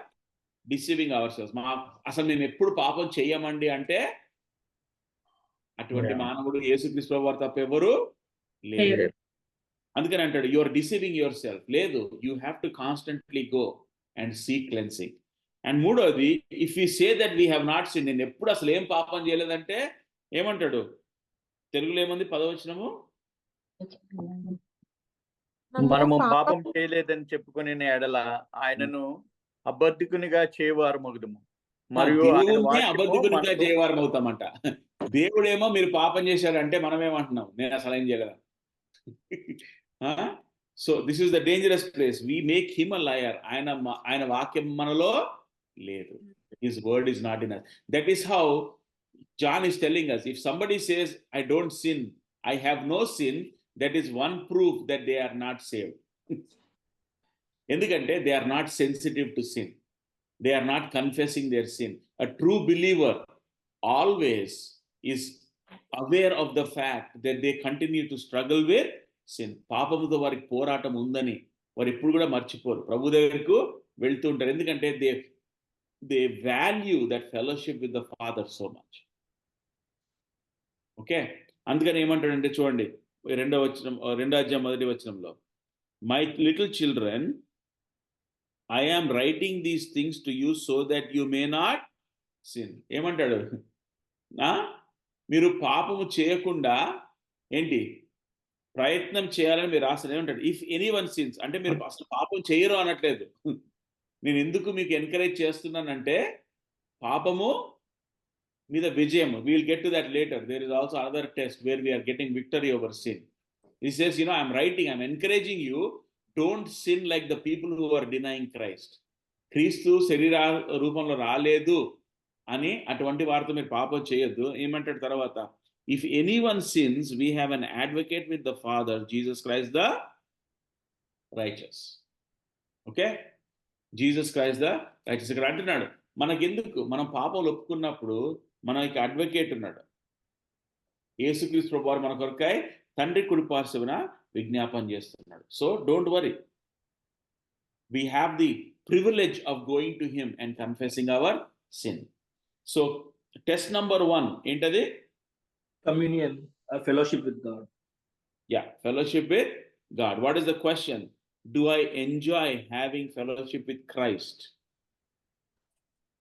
deceiving ourselves. అసలు మేము ఎప్పుడు పాపం చెయ్యమండి అంటే అటువంటి మానవుడు యేసుక్రీస్తు ప్రభువు వారు తప్ప ఎవరు లేరు. అందుకని అంటాడు you are deceiving yourself. లేదు, you have to constantly go and seek cleansing. And మూడోది, if you say that we have not sin, నేను ఎప్పుడు అసలు ఏం పాపం చేయలేదంటే ఏమంటాడు? తెలుగులో ఏముంది 10వ వచనము? మనము పాపం చేయలేదని చెప్పుకునే ఎడల ఆయనను అబద్ధికునిగా చేయవారు మగుదుము, మరియు అబద్ధికునిగా చేయవారం అవుతామంట. దేవుడేమో మీరు పాపం చేశారంటే మనం ఏమంటున్నాం? నేను అసలు ఏం చేయగలను. So this is the dangerous place. We make him a liar. ఆయన వాక్యం మనలో లేదు. His word is not in us. That is how John is telling us, if somebody says, I don't sin, I have no sin, that is one proof that they are not saved. ఎందుకంటే they are not sensitive to sin. They are not confessing their sin. A true believer always is aware of the fact that they continue to struggle with sin. పాపముతో వారికి పోరాటం ఉందని వారు ఎప్పుడు కూడా మర్చిపోరు. ప్రభు దగ్గరకు వెళ్తూ ఉంటారు. ఎందుకంటే they value that fellowship with the Father so much. Okay, అందుకని ఏమంటాడంటే చూడండి 2వ అధ్యాయం 1వ వచనంలో, my little children, I am writing these things to you so that you may not sin. ఏమంటాడు? మీరు పాపము చేయకుండా ఏంటి ప్రయత్నం చేయాలని మీరు రాస్తారు. ఏమంటాడు? ఇఫ్ ఎనీ వన్ సిన్స్, అంటే మీరు అసలు పాపం చేయరు అనట్లేదు. నేను ఎందుకు మీకు ఎంకరేజ్ చేస్తున్నానంటే పాపము మీద విజయం. We'll get to that later. There is also other test where we are getting victory over sin. He says, I'm writing, I'm encouraging you, don't sin like the people who are denying Christ. క్రీస్తు శరీర రూపంలో రాలేదు అని అటువంటి వారితో మీరు పాపం చేయొద్దు. ఏమంటాడు తర్వాత? If any one since, we have an advocate with the father, Jesus Christ the righteous. Okay, Jesus Christ the righteous. ఇక్కడ అంటున్నాడు మనకెందుకు, మనం పాపం ఒప్పుకున్నప్పుడు మనకి అడ్వకేట్ ఉన్నాడు, యేసుక్రీస్తు ప్రభువారు మన కొరకై తండ్రి కుడి పార్శ్వన విజ్ఞాపన చేస్తున్నాడు. So don't worry, we have the privilege of going to him and confessing our sin. So test number 1 ఏంటది? Communion, fellowship with God. Yeah, fellowship with God. What is the question? Do I enjoy having fellowship with Christ?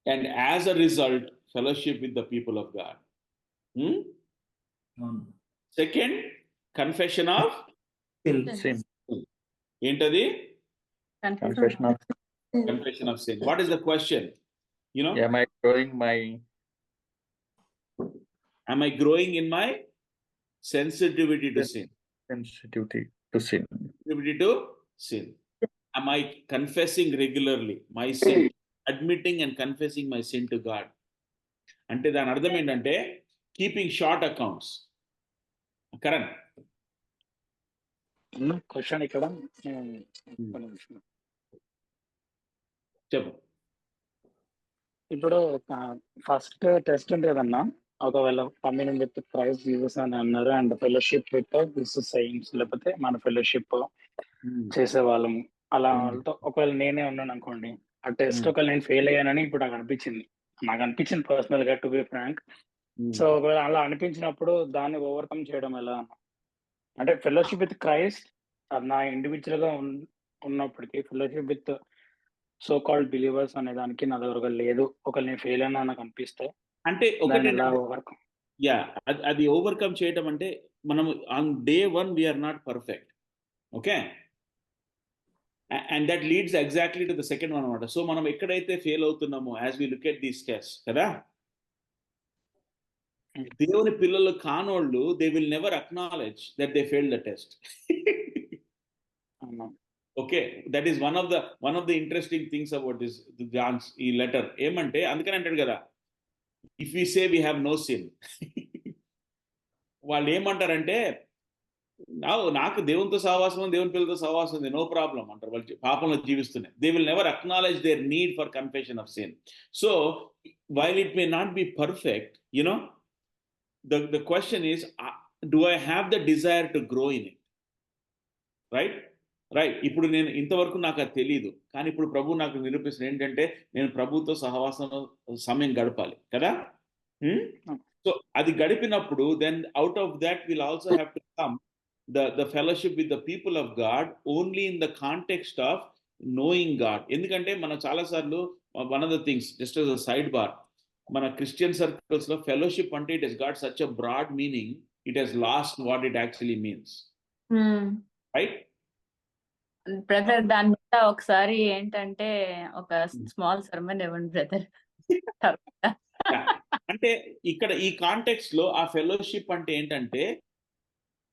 And as a result, fellowship with the people of God. Second, confession of sin. ఏంటది? Confession of Confession of sin. What is the question? am I growing am I growing in my sensitivity to sin? sensitivity to sin? Sensitivity to sin. Am I confessing regularly my sin? Admitting and confessing my sin to God. అంటే దాని అర్థం ఏంటంటే keeping short accounts. Karan, question ఇక్కడ చెప్పు. ఇప్పుడు first test ఉంటుంది కదన్నా, ఒకవేళ కమ్యూనియన్ విత్ క్రైస్ట్ జీసస్ అని అన్నారు and fellowship with this saints, లేకపోతే మన ఫెలోషిప్ చేసే వాళ్ళం అలా వాళ్ళతో ఒకవేళ నేనే ఉన్నాను అనుకోండి, ఆ టెస్ట్ ఒకవేళ నేను ఫెయిల్ అయ్యానని ఇప్పుడు నాకు అనిపించింది పర్సనల్ గా, టు బి ఫ్రాంక్. సో ఒకవేళ అలా అనిపించినప్పుడు దాన్ని ఓవర్కమ్ చేయడం ఎలా? అంటే ఫెలోషిప్ విత్ క్రైస్ట్ అది నా ఇండివిజువల్ గా ఉన్నప్పటికీ fellowship with so called believers అనే దానికి నా దగ్గర లేదు. ఒకవేళ నేను ఫెయిల్ అయినా నాకు అనిపిస్తే అంటే అది ఓవర్కమ్ చేయటం అంటే మనం on day 1 we are not perfect. Okay, and that leads exactly to the second one అనమాట. సో మనం ఎక్కడైతే ఫెయిల్ అవుతున్నామో as we look at these test కదా, దేవుని పిల్లలు కానోళ్ళు they will never acknowledge that they failed the test. Okay, that is one of the interesting things about this John's ఈ letter. ఏమంటే అందుకని అంటాడు కదా, if we say we have no sin, వాళ్ళు ఏమంటారంటే నాకు దేవునితో సహవాసం, దేవుని పిల్లలతో సహవాసం ఉంది, నో ప్రాబ్లం అంటారు. వాళ్ళు పాపంలో జీవిస్తున్నాయి. They will never acknowledge their need for confession of sin. So while it may not be perfect, the question is, do I have the desire to grow in it? Right. ఇప్పుడు నేను ఇంతవరకు నాకు అది తెలియదు, కానీ ఇప్పుడు ప్రభు నాకు నిరూపిస్తుంది ఏంటంటే నేను ప్రభుతో సహవాసం సమయం గడపాలి కదా. సో అది గడిపినప్పుడు then out of that will also have to come the fellowship with the people of God only in the context of knowing God. ఎందుకంటే మనం చాలాసార్లు one of the things, just as a sidebar, మన Christian circles లో fellowship అంటే it has got such a broad meaning, it has lost what it actually means. Right brother, దాని మీద ఒకసారి ఏంటంటే ఒక స్మాల్ సర్మన్ ఇవ్వండి బ్రదర్. అంటే ఇక్కడ ఈ కాంటెక్స్ట్ లో ఆ ఫెలోషిప్ అంటే ఏంటంటే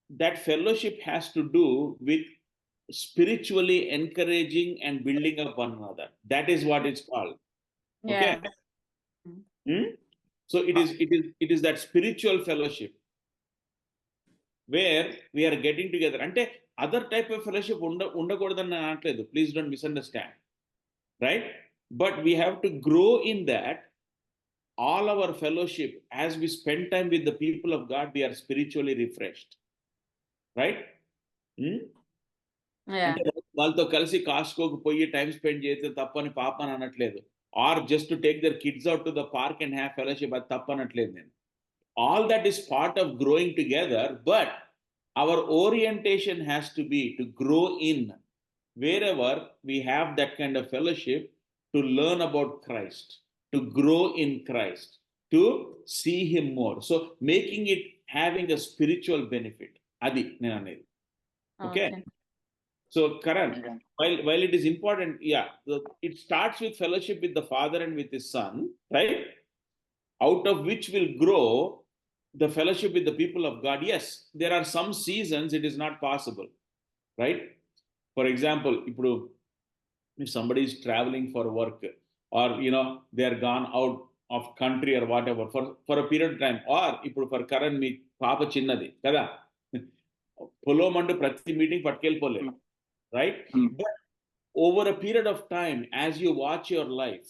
that fellowship has to do with spiritually encouraging and building up one another. That is what it's called. Okay. So it is that spiritual fellowship where we are getting together. Ante other type of fellowship undakodadani anatledu, please don't misunderstand, right? But we have to grow in that. All our fellowship, as we spend time with the people of God, we are spiritually refreshed. Right. వాళ్ళతో కలిసి కాస్కోకు పోయి time spend చేస్తే తప్పని పాపని అనట్లేదు, or just to take their kids out to the park and have fellowship, అది తప్పనట్లేదు నేను. All that is part of growing together, but our orientation has to be to grow in wherever we have that kind of fellowship, to learn about Christ, to grow in Christ, to see him more. So making it having a spiritual benefit, అది నేను అనేది. Okay. So Karan, while it is important, it starts with fellowship with the Father and with His Son, right? Out of which will grow the fellowship with the people of God. Yes, there are some seasons it is not possible, right? For example, if somebody is traveling for work, or they are gone out of country or whatever for a period of time, or for Karan మీ పాప చిన్నది కదా, పొలోమంటూ ప్రతి meeting పట్టుకెళ్ళిపోలేదు, right? But over a period of time, as you watch your life,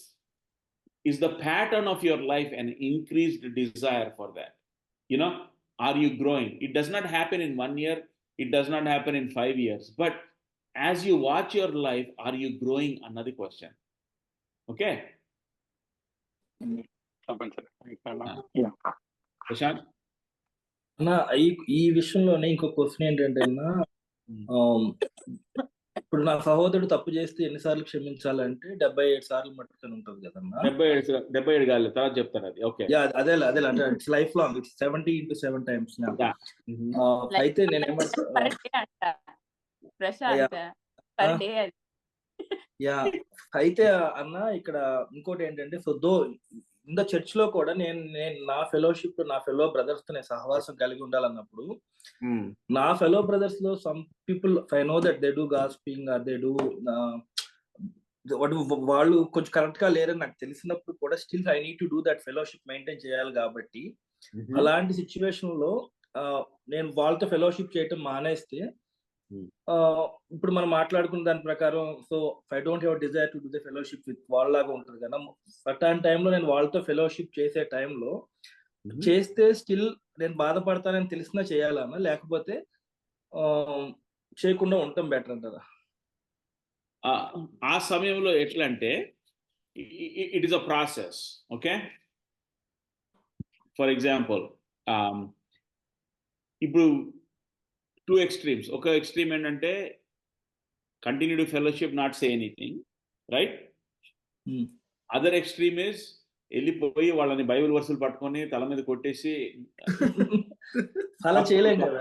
is the pattern of your life an increased desire for that? Are you growing? It does not happen in 1 year, it does not happen in 5 years, but as you watch your life, are you growing? Another question. Okay. Prashant? అన్న ఈ విషయంలోనే ఇంకో question ఏంటంటే అన్న, ఇప్పుడు నా సహోదరుడు తప్పు చేస్తే ఎన్నిసార్లు క్షమించాలంటే 77 సార్లు మట్టుకొని ఉంటుంది కదన్నా. 77 కాదు, తర్వాత చెప్తాను అది. ఓకే, అదే అంటే it's life long, it's 70 into 7 times. అయితే నేను అయితే అన్న ఇక్కడ ఇంకోటి ఏంటంటే, so though in the church లో కూడా నేను నా ఫెలోషిప్, నా ఫెలో బ్రదర్స్ తో నేను సహవాసం కలిగి ఉండాలన్నప్పుడు, నా ఫెలో బ్రదర్స్ లో some people I know that they do gossiping or they do వాళ్ళు కొంచెం కరెక్ట్ గా లేరని నాకు తెలిసినప్పుడు కూడా still I need to do that fellowship maintain చేయాలి. కాబట్టి అలాంటి సిచ్యువేషన్ లో నేను వాళ్ళతో ఫెలోషిప్ చేయటం మానేస్తే, ఇప్పుడు మనం మాట్లాడుకున్న దాని ప్రకారం, so I don't have desire to do the fellowship with వాళ్ళలాగా ఉంటుంది కదా. సర్టన్ టైంలో నేను వాళ్ళతో ఫెలోషిప్ చేసే టైంలో చేస్తే స్టిల్ నేను బాధపడతానని తెలిసినా చేయాలన్నా, లేకపోతే చేయకుండా ఉండటం బెటర్ అంటారా? ఆ సమయంలో ఎట్లా అంటే, it is a process. Okay, for example ఇప్పుడు 2 extremes. ఒక ఎక్స్ట్రీమ్ ఏంటంటే continue to fellowship, not say anything, right? Other extreme is వెళ్ళిపోయి వాళ్ళని బైబిల్ వర్సులు పట్టుకొని తల మీద కొట్టేసి అలా చేయలేం కదా.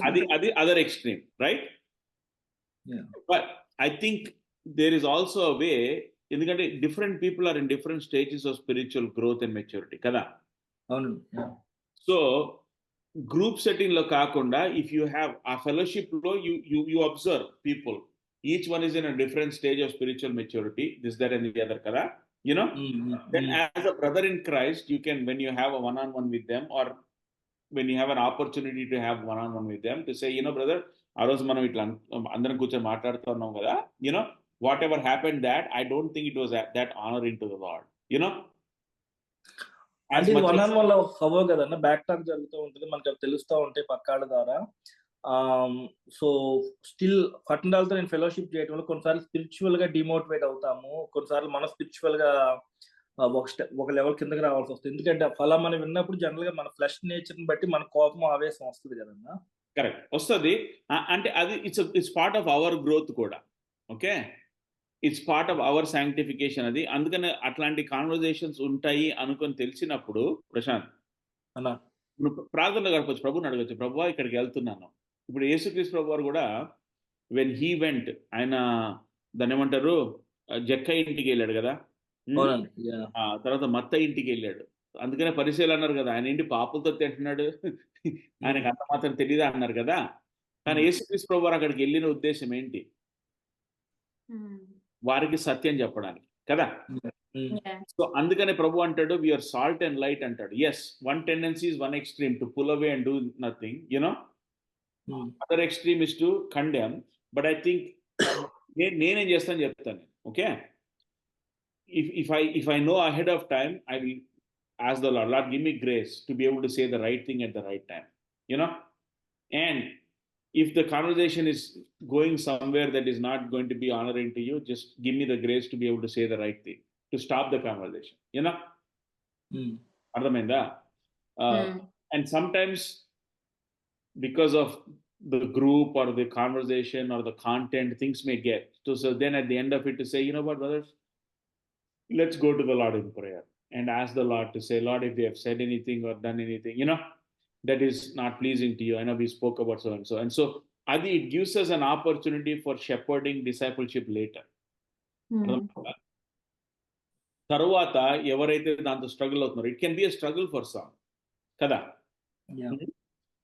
అది other extreme, right? But I think there is also a way, ఎందుకంటే different people are in different stages of spiritual growth and maturity కదా. అవును. సో గ్రూప్ సెట్టింగ్ లో కాకుండా, if you have a fellowship లో you observe people, each one is in a different stage of spiritual maturity, this that and the other కదా, then as a brother in Christ, you can, when you have a one-on-one with them, or when you have an opportunity to have one-on-one with them, to say, brother, ఆ రోజు మనం ఇట్లా అందరం కూర్చొని మాట్లాడుతూ ఉన్నాం కదా, what ever happened that, I don't think it was that honouring to the lord, అంటే వన్ ఆన్ వన్ లో అవ్వవు కదన్న, బ్యాక్ టాక్ జరుగుతూ ఉంటుంది, మనకు అవి తెలుస్తూ ఉంటాయి పక్కాళ్ళ ద్వారా. సో స్టిల్ పట్టణాలతో నేను ఫెలోషిప్ చేయడంలో కొన్నిసార్లు స్పిరిచువల్ గా డిమోటివేట్ అవుతాము, కొన్నిసార్లు మనం స్పిరిచువల్ గా ఒక లెవెల్ కిందకి రావాల్సి వస్తుంది. ఎందుకంటే అలా మనం విన్నప్పుడు జనరల్ గా మన ఫ్లెష్ నేచర్ ని బట్టి మన కోపం, ఆవేశం వస్తుంది కదన్నా. కరెక్ట్, వస్తుంది. అంటే అది it's part of our growth కూడా. Okay, it's part of our sanctification అది. అందుకని అట్లాంటి కాన్వర్జేషన్స్ ఉంటాయి అనుకొని తెలిసినప్పుడు, ప్రశాంత్ అన్నా ప్రార్థనలో గడపచ్చు, ప్రభుని అడగచ్చు, ప్రభువా ఇక్కడికి వెళ్తున్నాను. ఇప్పుడు యేసుక్రీస్తు ప్రభు వారు కూడా వెన్ హీ వెంట్, ఆయన దాన్ని ఏమంటారు, జక్కయ్య ఇంటికి వెళ్ళాడు కదా, తర్వాత మత్త ఇంటికి వెళ్ళాడు. అందుకనే పరిచయాలు అన్నారు కదా, ఆయన ఏంటి పాపులతో తింటున్నాడు, ఆయనకు అంత మాత్రం తెలియదా అన్నారు కదా. కానీ యేసుక్రీస్తు ప్రభు వారు అక్కడికి వెళ్ళిన ఉద్దేశం ఏంటి? వారికి సత్యం చెప్పడానికి కదా. సో అందుకనే ప్రభు అంటాడు, వీఆర్ సాల్ట్ అండ్ లైట్ అంటాడు. Yes, one tendency is one extreme to pull away and do nothing, other extreme is to condemn. But I think నేనేం చేస్తాను చెప్తాను. Okay, if I know ahead of time, I will ask the Lord, give me grace to be able to say the right thing at the right time, and if the conversation is going somewhere that is not going to be honoring to you, just give me the grace to be able to say the right thing, to stop the conversation, ardhamainda. And sometimes because of the group or the conversation or the content, things may get so then at the end of it to say, what, brothers, let's go to the Lord in prayer and ask the Lord to say, Lord, if they have said anything or done anything, that is not pleasing to you, I know we spoke about so and so, అది it gives us an opportunity for shepherding discipleship later. తర్వాత ఎవరైతే దాంతో struggle అవుతున్నారో, it can be a struggle for some కదా.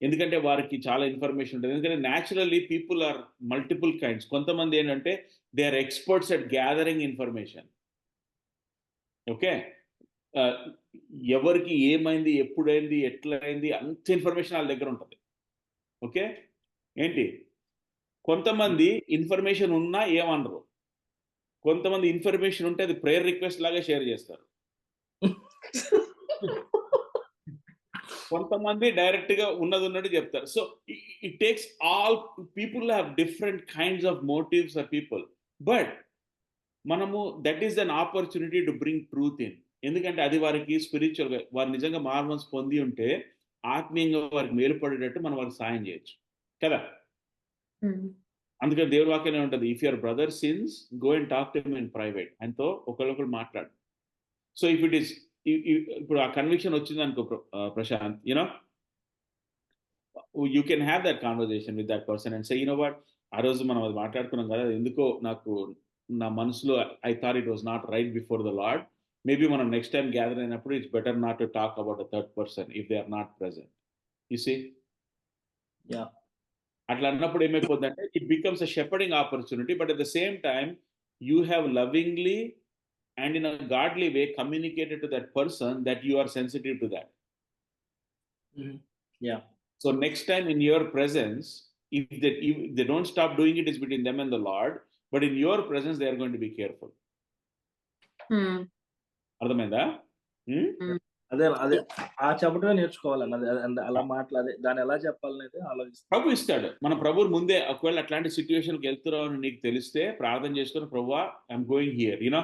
ఎందుకంటే వారికి చాలా information ఉంటుంది. ఎందుకంటే naturally people are multiple kinds. కొంతమంది ఏంటంటే they are experts at gathering information. Okay, ఎవరికి ఏమైంది, ఎప్పుడైంది, ఎట్లయింది, అంత ఇన్ఫర్మేషన్ వాళ్ళ దగ్గర ఉంటుంది. ఓకే, ఏంటి కొంతమంది ఇన్ఫర్మేషన్ ఉన్నా ఏమనరు, కొంతమంది ఇన్ఫర్మేషన్ ఉంటే అది ప్రేయర్ రిక్వెస్ట్ లాగా షేర్ చేస్తారు, కొంతమంది డైరెక్ట్ గా ఉన్నది ఉన్నట్టు చెప్తారు. So it takes all people have different kinds of motives of people, but మనము that is an opportunity to bring truth in. ఎందుకంటే అది వారికి స్పిరిచువల్గా, వారు నిజంగా మార్మన్స్ పొంది ఉంటే ఆత్మీయంగా వారికి మేలుపడేటట్టు మనం వారికి సాయం చేయొచ్చు కదా. అందుకని దేవుడి వాక్యం ఉంటుంది, if your brother since go and talk to him in private. ఆయనతో ఒకరికొకరు మాట్లాడు. సో ఇఫ్ ఇట్ ఈస్, ఇప్పుడు ఆ కన్విక్షన్ వచ్చింది అనుకో Prashant, you know you can have that conversation with that person and say, you know what, ఆ రోజు మనం అది మాట్లాడుకున్నాం కదా, ఎందుకో నాకు నా మనసులో I thought it was not right before the Lord. Maybe మనం నెక్స్ట్ టైం గ్యాదర్ అయినప్పుడు it's better not to talk about a third person if they are not present. You see, అట్లా అన్నప్పుడు ఏమైపోతుందంటే it becomes a shepherding opportunity, but at the same time you have lovingly and in a godly way communicated to that person that you are sensitive to that. So next time in your presence, if they don't stop doing it, it's between them and the Lord, but in your presence they are going to be careful. అర్థమైందా? అదే అదే ఆ చెప్పడమే నేర్చుకోవాలండి. అలా మాట్లాడే దాన్ని ఎలా చెప్పాలనేది ఆలోచిస్తాను. ప్రభు ఇస్తాడు. మన ప్రభు ముందే ఒకవేళ అట్లాంటి సిచ్యువేషన్కి వెళ్తున్నావు అని నీకు తెలిస్తే ప్రార్థన చేసుకొని, ప్రభువా I'm going here, you know,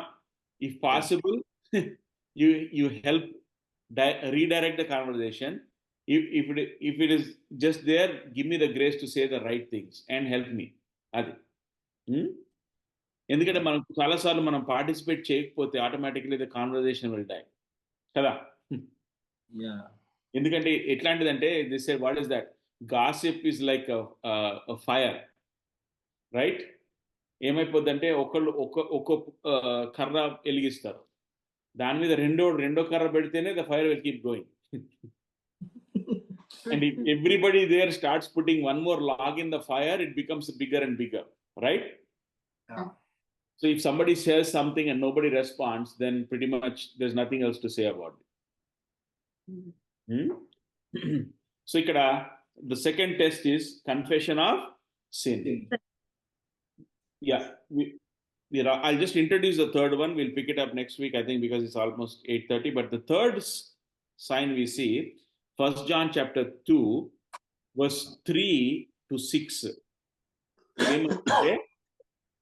if possible you help redirect the conversation. If it is just there, give me the grace to say the right things and help me. అది ఎందుకంటే మనం చాలాసార్లు మనం పార్టిసిపేట్ చేయకపోతే automatically the conversation will die కదా. ఎందుకంటే ఎట్లాంటిదంటే this side what is that, gossip is like fire, right? ఏమైపోద్దంటే ఒక్క కర్ర వెలిగిస్తారు, దాని మీద రెండో కర్ర పెడితేనే the fire will keep going. And if everybody there starts putting one more log in the fire, it becomes bigger and bigger, right? So if somebody says something and nobody responds, then pretty much there's nothing else to say about it. So ikkada the second test is confession of sin. Yeah, I'll just introduce the third one. We'll pick it up next week, I think, because it's almost 8:30. But the third sign we see, 1 John chapter 2, verse 3 to 6.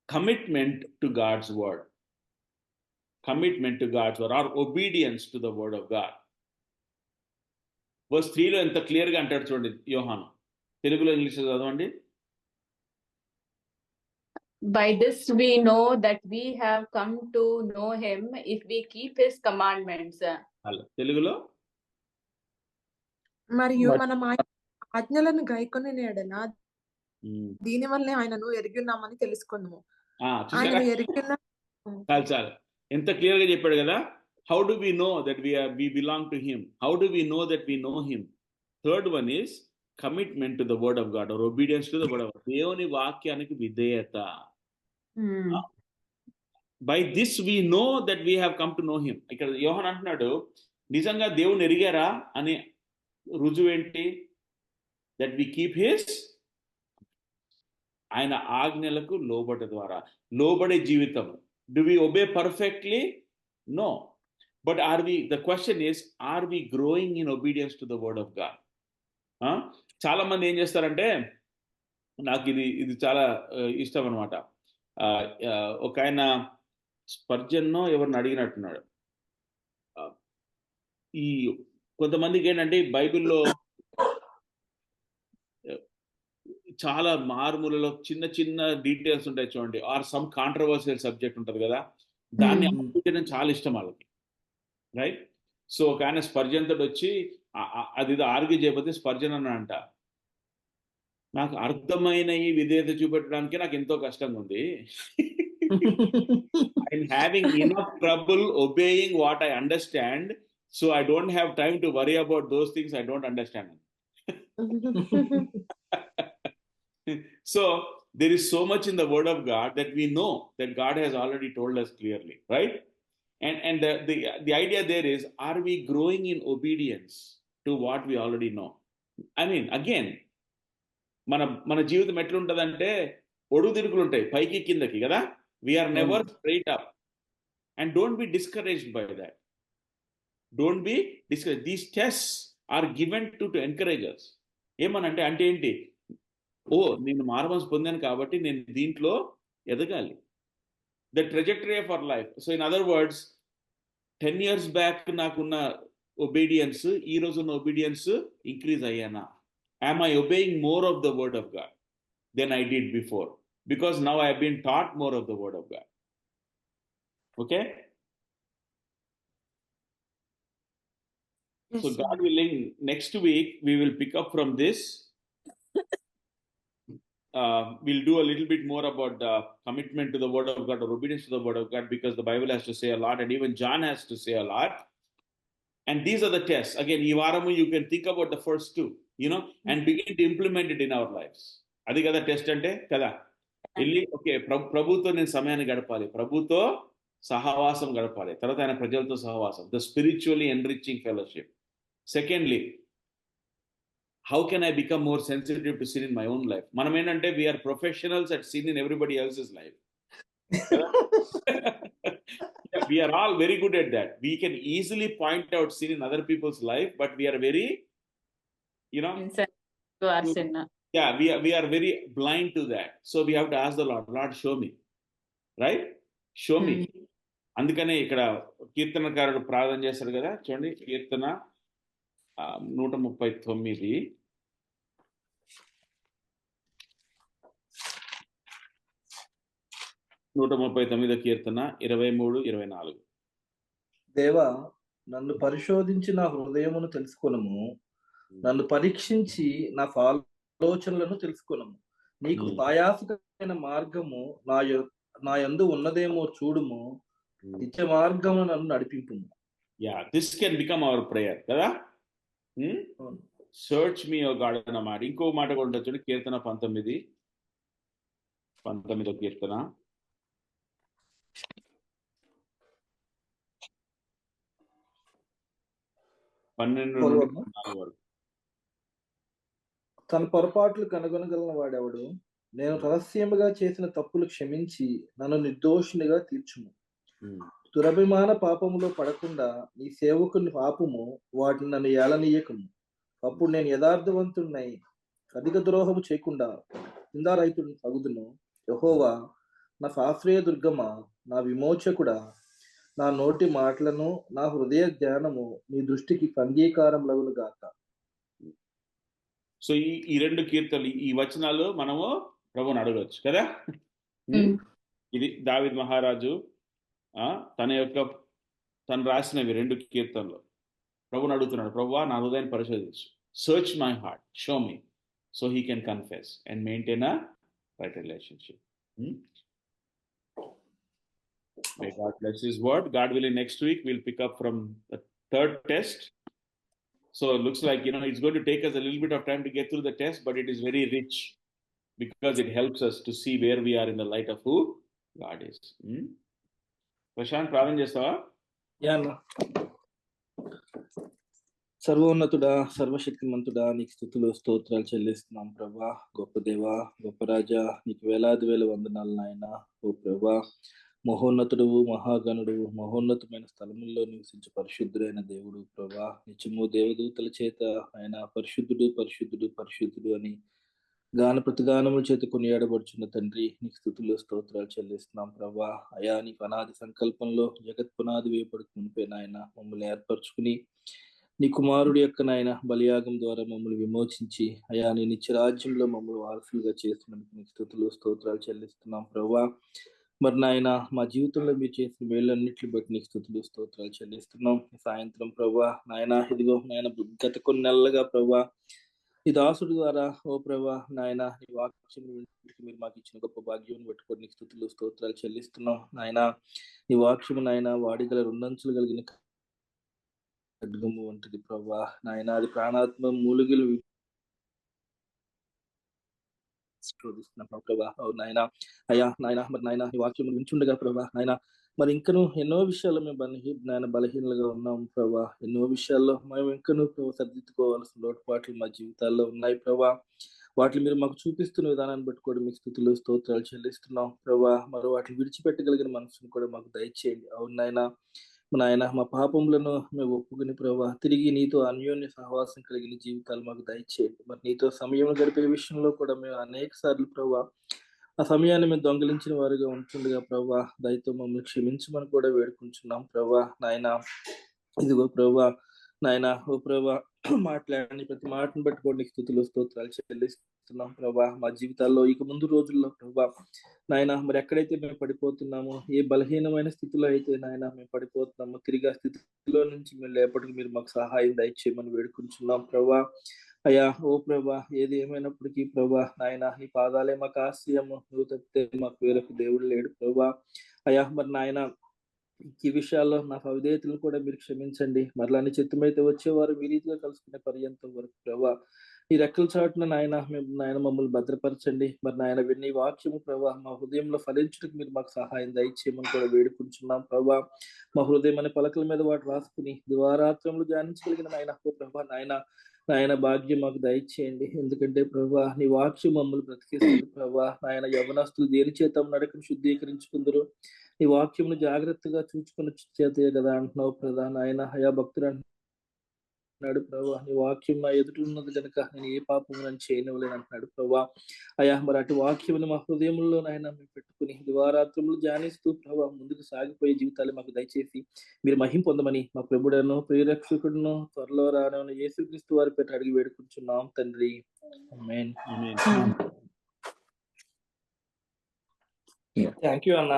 Commitment to God's word. Commitment to God's word, or obedience to the word of God. Verse 3 లో ఎంత క్లియర్గా అంటాడు చూడండి యోహాను. తెలుగులో English చదవండి. By this we know that we have come to know him if we keep his commandments. తెలుగులో, మరియు మనం ఆజ్ఞలను గైకొని ఎడల దీని వల్లే ఆయనను ఎరిగిన్నామని తెలుసుకుందాము. ఆయన ఎరిగిన చాలు ఎంత క్లియర్ గా చెప్పాడు కదా. How do we know that we belong to him? How do we know that we know him? Third one is commitment to the word of God, or obedience to the word of God. దేవుని వాక్యానికి విధేయత. By this we know that we have come to know him. ఇక్కడ యోహాన్ అంటున్నాడు, నిజంగా దేవుని ఎరిగారా అని రుజువు ఏంటి? that we keep his, ఆయన ఆజ్ఞలకు లోబడే ద్వారా, లోబడే జీవితం. Do we obey perfectly? No. But the question is, are we growing in obedience to the word of God? చాలా మంది ఏం చేస్తారంటే, నాకు ఇది చాలా ఇష్టం అనమాట. ఒక ఆయన స్పర్జన్నో ఎవరిని అడిగినట్టున్నాడు. ఈ కొంతమందికి ఏంటంటే బైబిల్లో చాలా మారుమూలలో చిన్న చిన్న డీటెయిల్స్ ఉంటాయి చూడండి, ఆర్ సమ్ కాంట్రవర్షియల్ సబ్జెక్ట్ ఉంటుంది కదా, దాన్ని అర్థం చాలా ఇష్టం వాళ్ళకి, రైట్? సో ఒక ఆయన స్పర్జన్ తోటి వచ్చి అది ఆర్గ్యూ చేయకపోతే స్పర్జన్ అని అంట, నాకు అర్థమైన ఈ విధేయత చూపెట్టడానికి నాకు ఎంతో కష్టంగా ఉంది. I'm having enough trouble obeying what I understand, so I don't have time to worry about those things I don't understand. So there is so much in the Word of God that we know that God has already told us clearly, right? And the idea there is, are we growing in obedience to what we already know? I mean, again, మన జీవితం ఎట్లుంటదంటే ఒడుగు తిరుగులు ఉంటాయి, పైకి కిందకి కదా. We are never straight up. And don't be discouraged by that. Don't be discourage. These tests are given to encourage us. ఏమనంటే అంటే ఏంటి, ఓ నేను మారుమనసు పొందాను కాబట్టి నేను దీంట్లో ఎదగాలి. The trajectory of our life. So in other words, 10 years back నాకున్న ఒబీడియన్స్, ఈ రోజు ఉన్న ఒబీడియన్స్ ఇంక్రీజ్ అయ్యానా? Am I obeying more of the Word of God than I did before? Because now I have been taught more of the Word of God. Okay? Yes, So sir. God willing, next week we will pick up from this. We'll do a little bit more about the commitment to the Word of God or obedience to the Word of God, because the Bible has to say a lot and even John has to say a lot. And these are the tests. Again, ఈ వారము you can think about the first two, and begin to implement it in our lives. అది కదా test అంటే కదా. వెళ్ళి okay, ప్రభుతో నేను సమయాన్ని గడపాలి, ప్రభుతో సహవాసం గడపాలి, తర్వాత ఆయన ప్రజలతో సహవాసం, the spiritually enriching fellowship. Secondly, how can I become more sensitive to sin in my own life. మనం ఏంటంటే we are professionals at sin in everybody else's life. We are all very good at that. We can easily point out sin in other people's life, but we are very, Insensitive to our sin. yeah, we are very blind to that. So we have to ask the Lord, show me, right? Show me. అందుకనే ఇక్కడ కీర్తనకారుడు ప్రార్థన చేస్తారు కదా, చూడండి కీర్తన 139 139వ కీర్తన 23-24. దేవా, నన్ను పరిశోధించి నా హృదయమును తెలుసుకొనుము, నన్ను పరీక్షించి నా ఆలోచనలను తెలుసుకొనుము. నీకు ఆయాసకరమైన మార్గము నా యందు ఉన్నదేమో చూడుము, నిత్య మార్గము నన్ను నడిపింపుము. Yeah, this can become our prayer కదా. Search me, O God అన్న మాట. ఇంకో మాట కూడా ఉంటుంది చూడండి, కీర్తన 19వ కీర్తన 12-14 వరకు. తన పొరపాట్లు కనుగొనగలిగిన వాడెవడు? నేను రహస్యముగా చేసిన తప్పులు క్షమించి నన్ను నిర్దోషినిగా తీర్చుము. దురభిమాన పాపములో పడకుండా నీ సేవకుని పాపము, వాటిని నన్ను ఏలనీయకము. అప్పుడు నేను యథార్థవంతుడినై అధిక ద్రోహము చేయకుండా కిందారైతుడిని అగుదును. యెహోవా నా ఆశ్రయ దుర్గమా, నా విమోచకుడా, నా నోటి మాటలను నా హృదయ జ్ఞానము నీ దృష్టికి అంగీకారములగును గాక. సో ఈ రెండు కీర్తనలు, ఈ వచనాలు మనము ప్రభువుని అడగవచ్చు కదా. ఇది దావీద్ మహారాజు తను రాసినవి 2 కీర్తనలు. ప్రభువుని అడుగుతున్నాడు, ప్రభువా నా హృదయాన్ని పరిశోధించు, search my heart, show me, so he can confess and maintain a right relationship. May God bless His word. God willing, next week we'll pick up from the 3rd test. So it looks like, it's going to take us a little bit of time to get through the test, but it is very rich because it helps us to see where we are in the light of who God is. Prashant, ప్రార్థన చేస్తావా? సర్వోన్నతుడా, సర్వశక్తిమంతుడా, నీకు స్తుతులు స్తోత్రాలు చెల్లిస్తున్నాం ప్రభా. గొప్ప దేవా, గొప్ప రాజా, నీకు వేలాది వేల వందనాలు నాయన. ఓ ప్రభా, మహోన్నతుడు, మహాగణుడు, మహోన్నతమైన స్థలముల్లో నివసించే పరిశుద్ధుడైన దేవుడు ప్రభా. నిత్యము దేవదూతల చేత ఆయన పరిశుద్ధుడు పరిశుద్ధుడు పరిశుద్ధుడు అని గాన ప్రతిగానముల చేత కొనియాడబడుచున్న తండ్రి, నీకు స్తుతులు స్తోత్రాలు చెల్లిస్తున్నాం ప్రభా. అయా, నీకు అనాది సంకల్పంలో జగత్ పునాది వేయబడుతుంటే నాయన మమ్మల్ని ఏర్పరచుకుని నీ కుమారుడి యొక్క నాయన బలియాగం ద్వారా మమ్మల్ని విమోచించి అయా నీ నిత్యరాజ్యంలో మమ్మల్ని వారసులుగా చేస్తున్నందుకు నీకు స్తుతులు స్తోత్రాలు చెల్లిస్తున్నాం ప్రభా. మరి నాయన, మా జీవితంలో మీరు చేసిన మేళ్ళన్నిటిని బట్టి నీకు స్తుతులు స్తోత్రాలు చెల్లిస్తున్నాం. సాయంత్రం ప్రభా నాయన, ఇదిగో నాయన, గత కొన్ని నెలలుగా ప్రభా ఈ దాసుడి ద్వారా ఓ ప్రభా నాయన నీ వాక్యం మీరు మాకు ఇచ్చిన గొప్ప భాగ్యం పెట్టుకొని నీకు స్తుతులు స్తోత్రాలు చెల్లిస్తున్నాం నాయన నీ వాక్యము నాయన వాడిగల రెండంచులు కలిగిన ఖడ్గము వంటిది ప్రభా నాయన అది ప్రాణాత్మ మూలుగులు శోధిస్తున్నాం ప్రభా నాయన అయ్యా నాయన మరి నాయన ఈ వాక్యం వింటుండగా ప్రభా నాయన మరి ఇంకను ఎన్నో విషయాల్లో మేము నాయన బలహీనలుగా ఉన్నాం ప్రభా ఎన్నో విషయాల్లో మేము ఇంకను ప్రభా సర్దిద్దుకోవాల్సిన లోటుపాట్లు మా జీవితాల్లో ఉన్నాయి ప్రభా వాటిని మీరు మాకు చూపిస్తున్న విధానాన్ని బట్టి కూడా మీకు స్తుతులు స్తోత్రాలు చెల్లిస్తున్నాం ప్రభా మరి వాటిని విడిచిపెట్టగలిగిన మనసును కూడా మాకు దయచేయండి అవును నాయన మా పాపములను మేము ఒప్పుకుని ప్రభా తిరిగి నీతో అన్యోన్య సహవాసం కలిగిన జీవితాలు మాకు దయచేయండి మరి నీతో సమయం గడిపే విషయంలో కూడా మేము అనేక సార్లు ప్రభా ఆ సమయాన్ని మేము దొంగిలించిన వారుగా ఉంటుండగా ప్రభా దయతో మమ్మల్ని క్షమించమని కూడా వేడుకుంటున్నాం ప్రభా నాయన ఇదిగో ప్రభా నాయన ఓ ప్రభా మాట్లాడి ప్రతి మాటను బట్టి కూడా నీకు స్తుతులు స్తోత్రాలు చెల్లిస్తున్నాం ప్రభా మా జీవితాల్లో ఇక ముందు రోజుల్లో ప్రభా నాయన మరి ఎక్కడైతే మేము పడిపోతున్నామో ఏ బలహీనమైన స్థితిలో అయితే నాయన మేము పడిపోతున్నామో తిరిగి ఆ స్థితిలో నుంచి మేము లేపటికి మీరు మాకు సహాయం దయచేయమని వేడుకుంటున్నాం ప్రభా అయ్యా ఓ ప్రభా ఏది ఏమైనప్పటికీ ప్రభా నాయన నీ పాదాలే మాకు ఆశ్రయము నువ్వు తప్పితే మాకు వేరొక దేవుడు లేడు ప్రభా అయ్యా మరి నాయన ఈ విషయాల్లో నా అవిధేయతలను కూడా మీరు క్షమించండి మరలా నీ చిత్తమైతే వచ్చేవారు మీ రీతిగా కలుసుకునే పర్యంతం వరకు ప్రభా ఈ రెక్కల చాటున నాయన మమ్మల్ని భద్రపరచండి మరి నాయన విన్ని వాక్యము ప్రభా మా హృదయంలో ఫలించుటకు మీరు మాకు సహాయం దయచేయమని కూడా వేడుకుంటున్నాం ప్రభా మా హృదయం అనే పలకల మీద వాటి రాసుకుని దివారాత్రములు ధ్యానించగలిగిన నాయన ప్రభా నాయన భాగ్యం మాకు దయచేయండి ఎందుకంటే ప్రభా నీ వాక్యం మమ్మల్ని బ్రతికేస్తుంది ప్రభా నాయన యవనస్తులు దేని చేత నడకను శుద్ధీకరించుకుందరు నీ వాక్యమును జాగ్రత్తగా చూచుకుని చేతే కదా అంటున్నావు ప్రధాన ఆయన హయా భక్తుడు అంటున్నాడు ప్రభా నీ వాక్యం నా ఎదుటి ఉన్నది కనుక నేను ఏ పాపము నన్ను చేయనివ్వలేను అంటున్నాడు ప్రభా అయా మరి అటు వాక్యమును మా హృదయంలో నాయన మేము పెట్టుకుని దివారాత్రములు ధ్యానిస్తూ ప్రభా ముందుకు సాగిపోయే జీవితాలు మాకు దయచేసి మీరు మహిం పొందమని మా ప్రభుడను ప్రియరక్షకుడును త్వరలో రానని యేసుక్రీస్తు వారి పేట అడిగి వేడుకుంటున్నాం తండ్రి ఆమేన్. థ్యాంక్ యూ అన్న.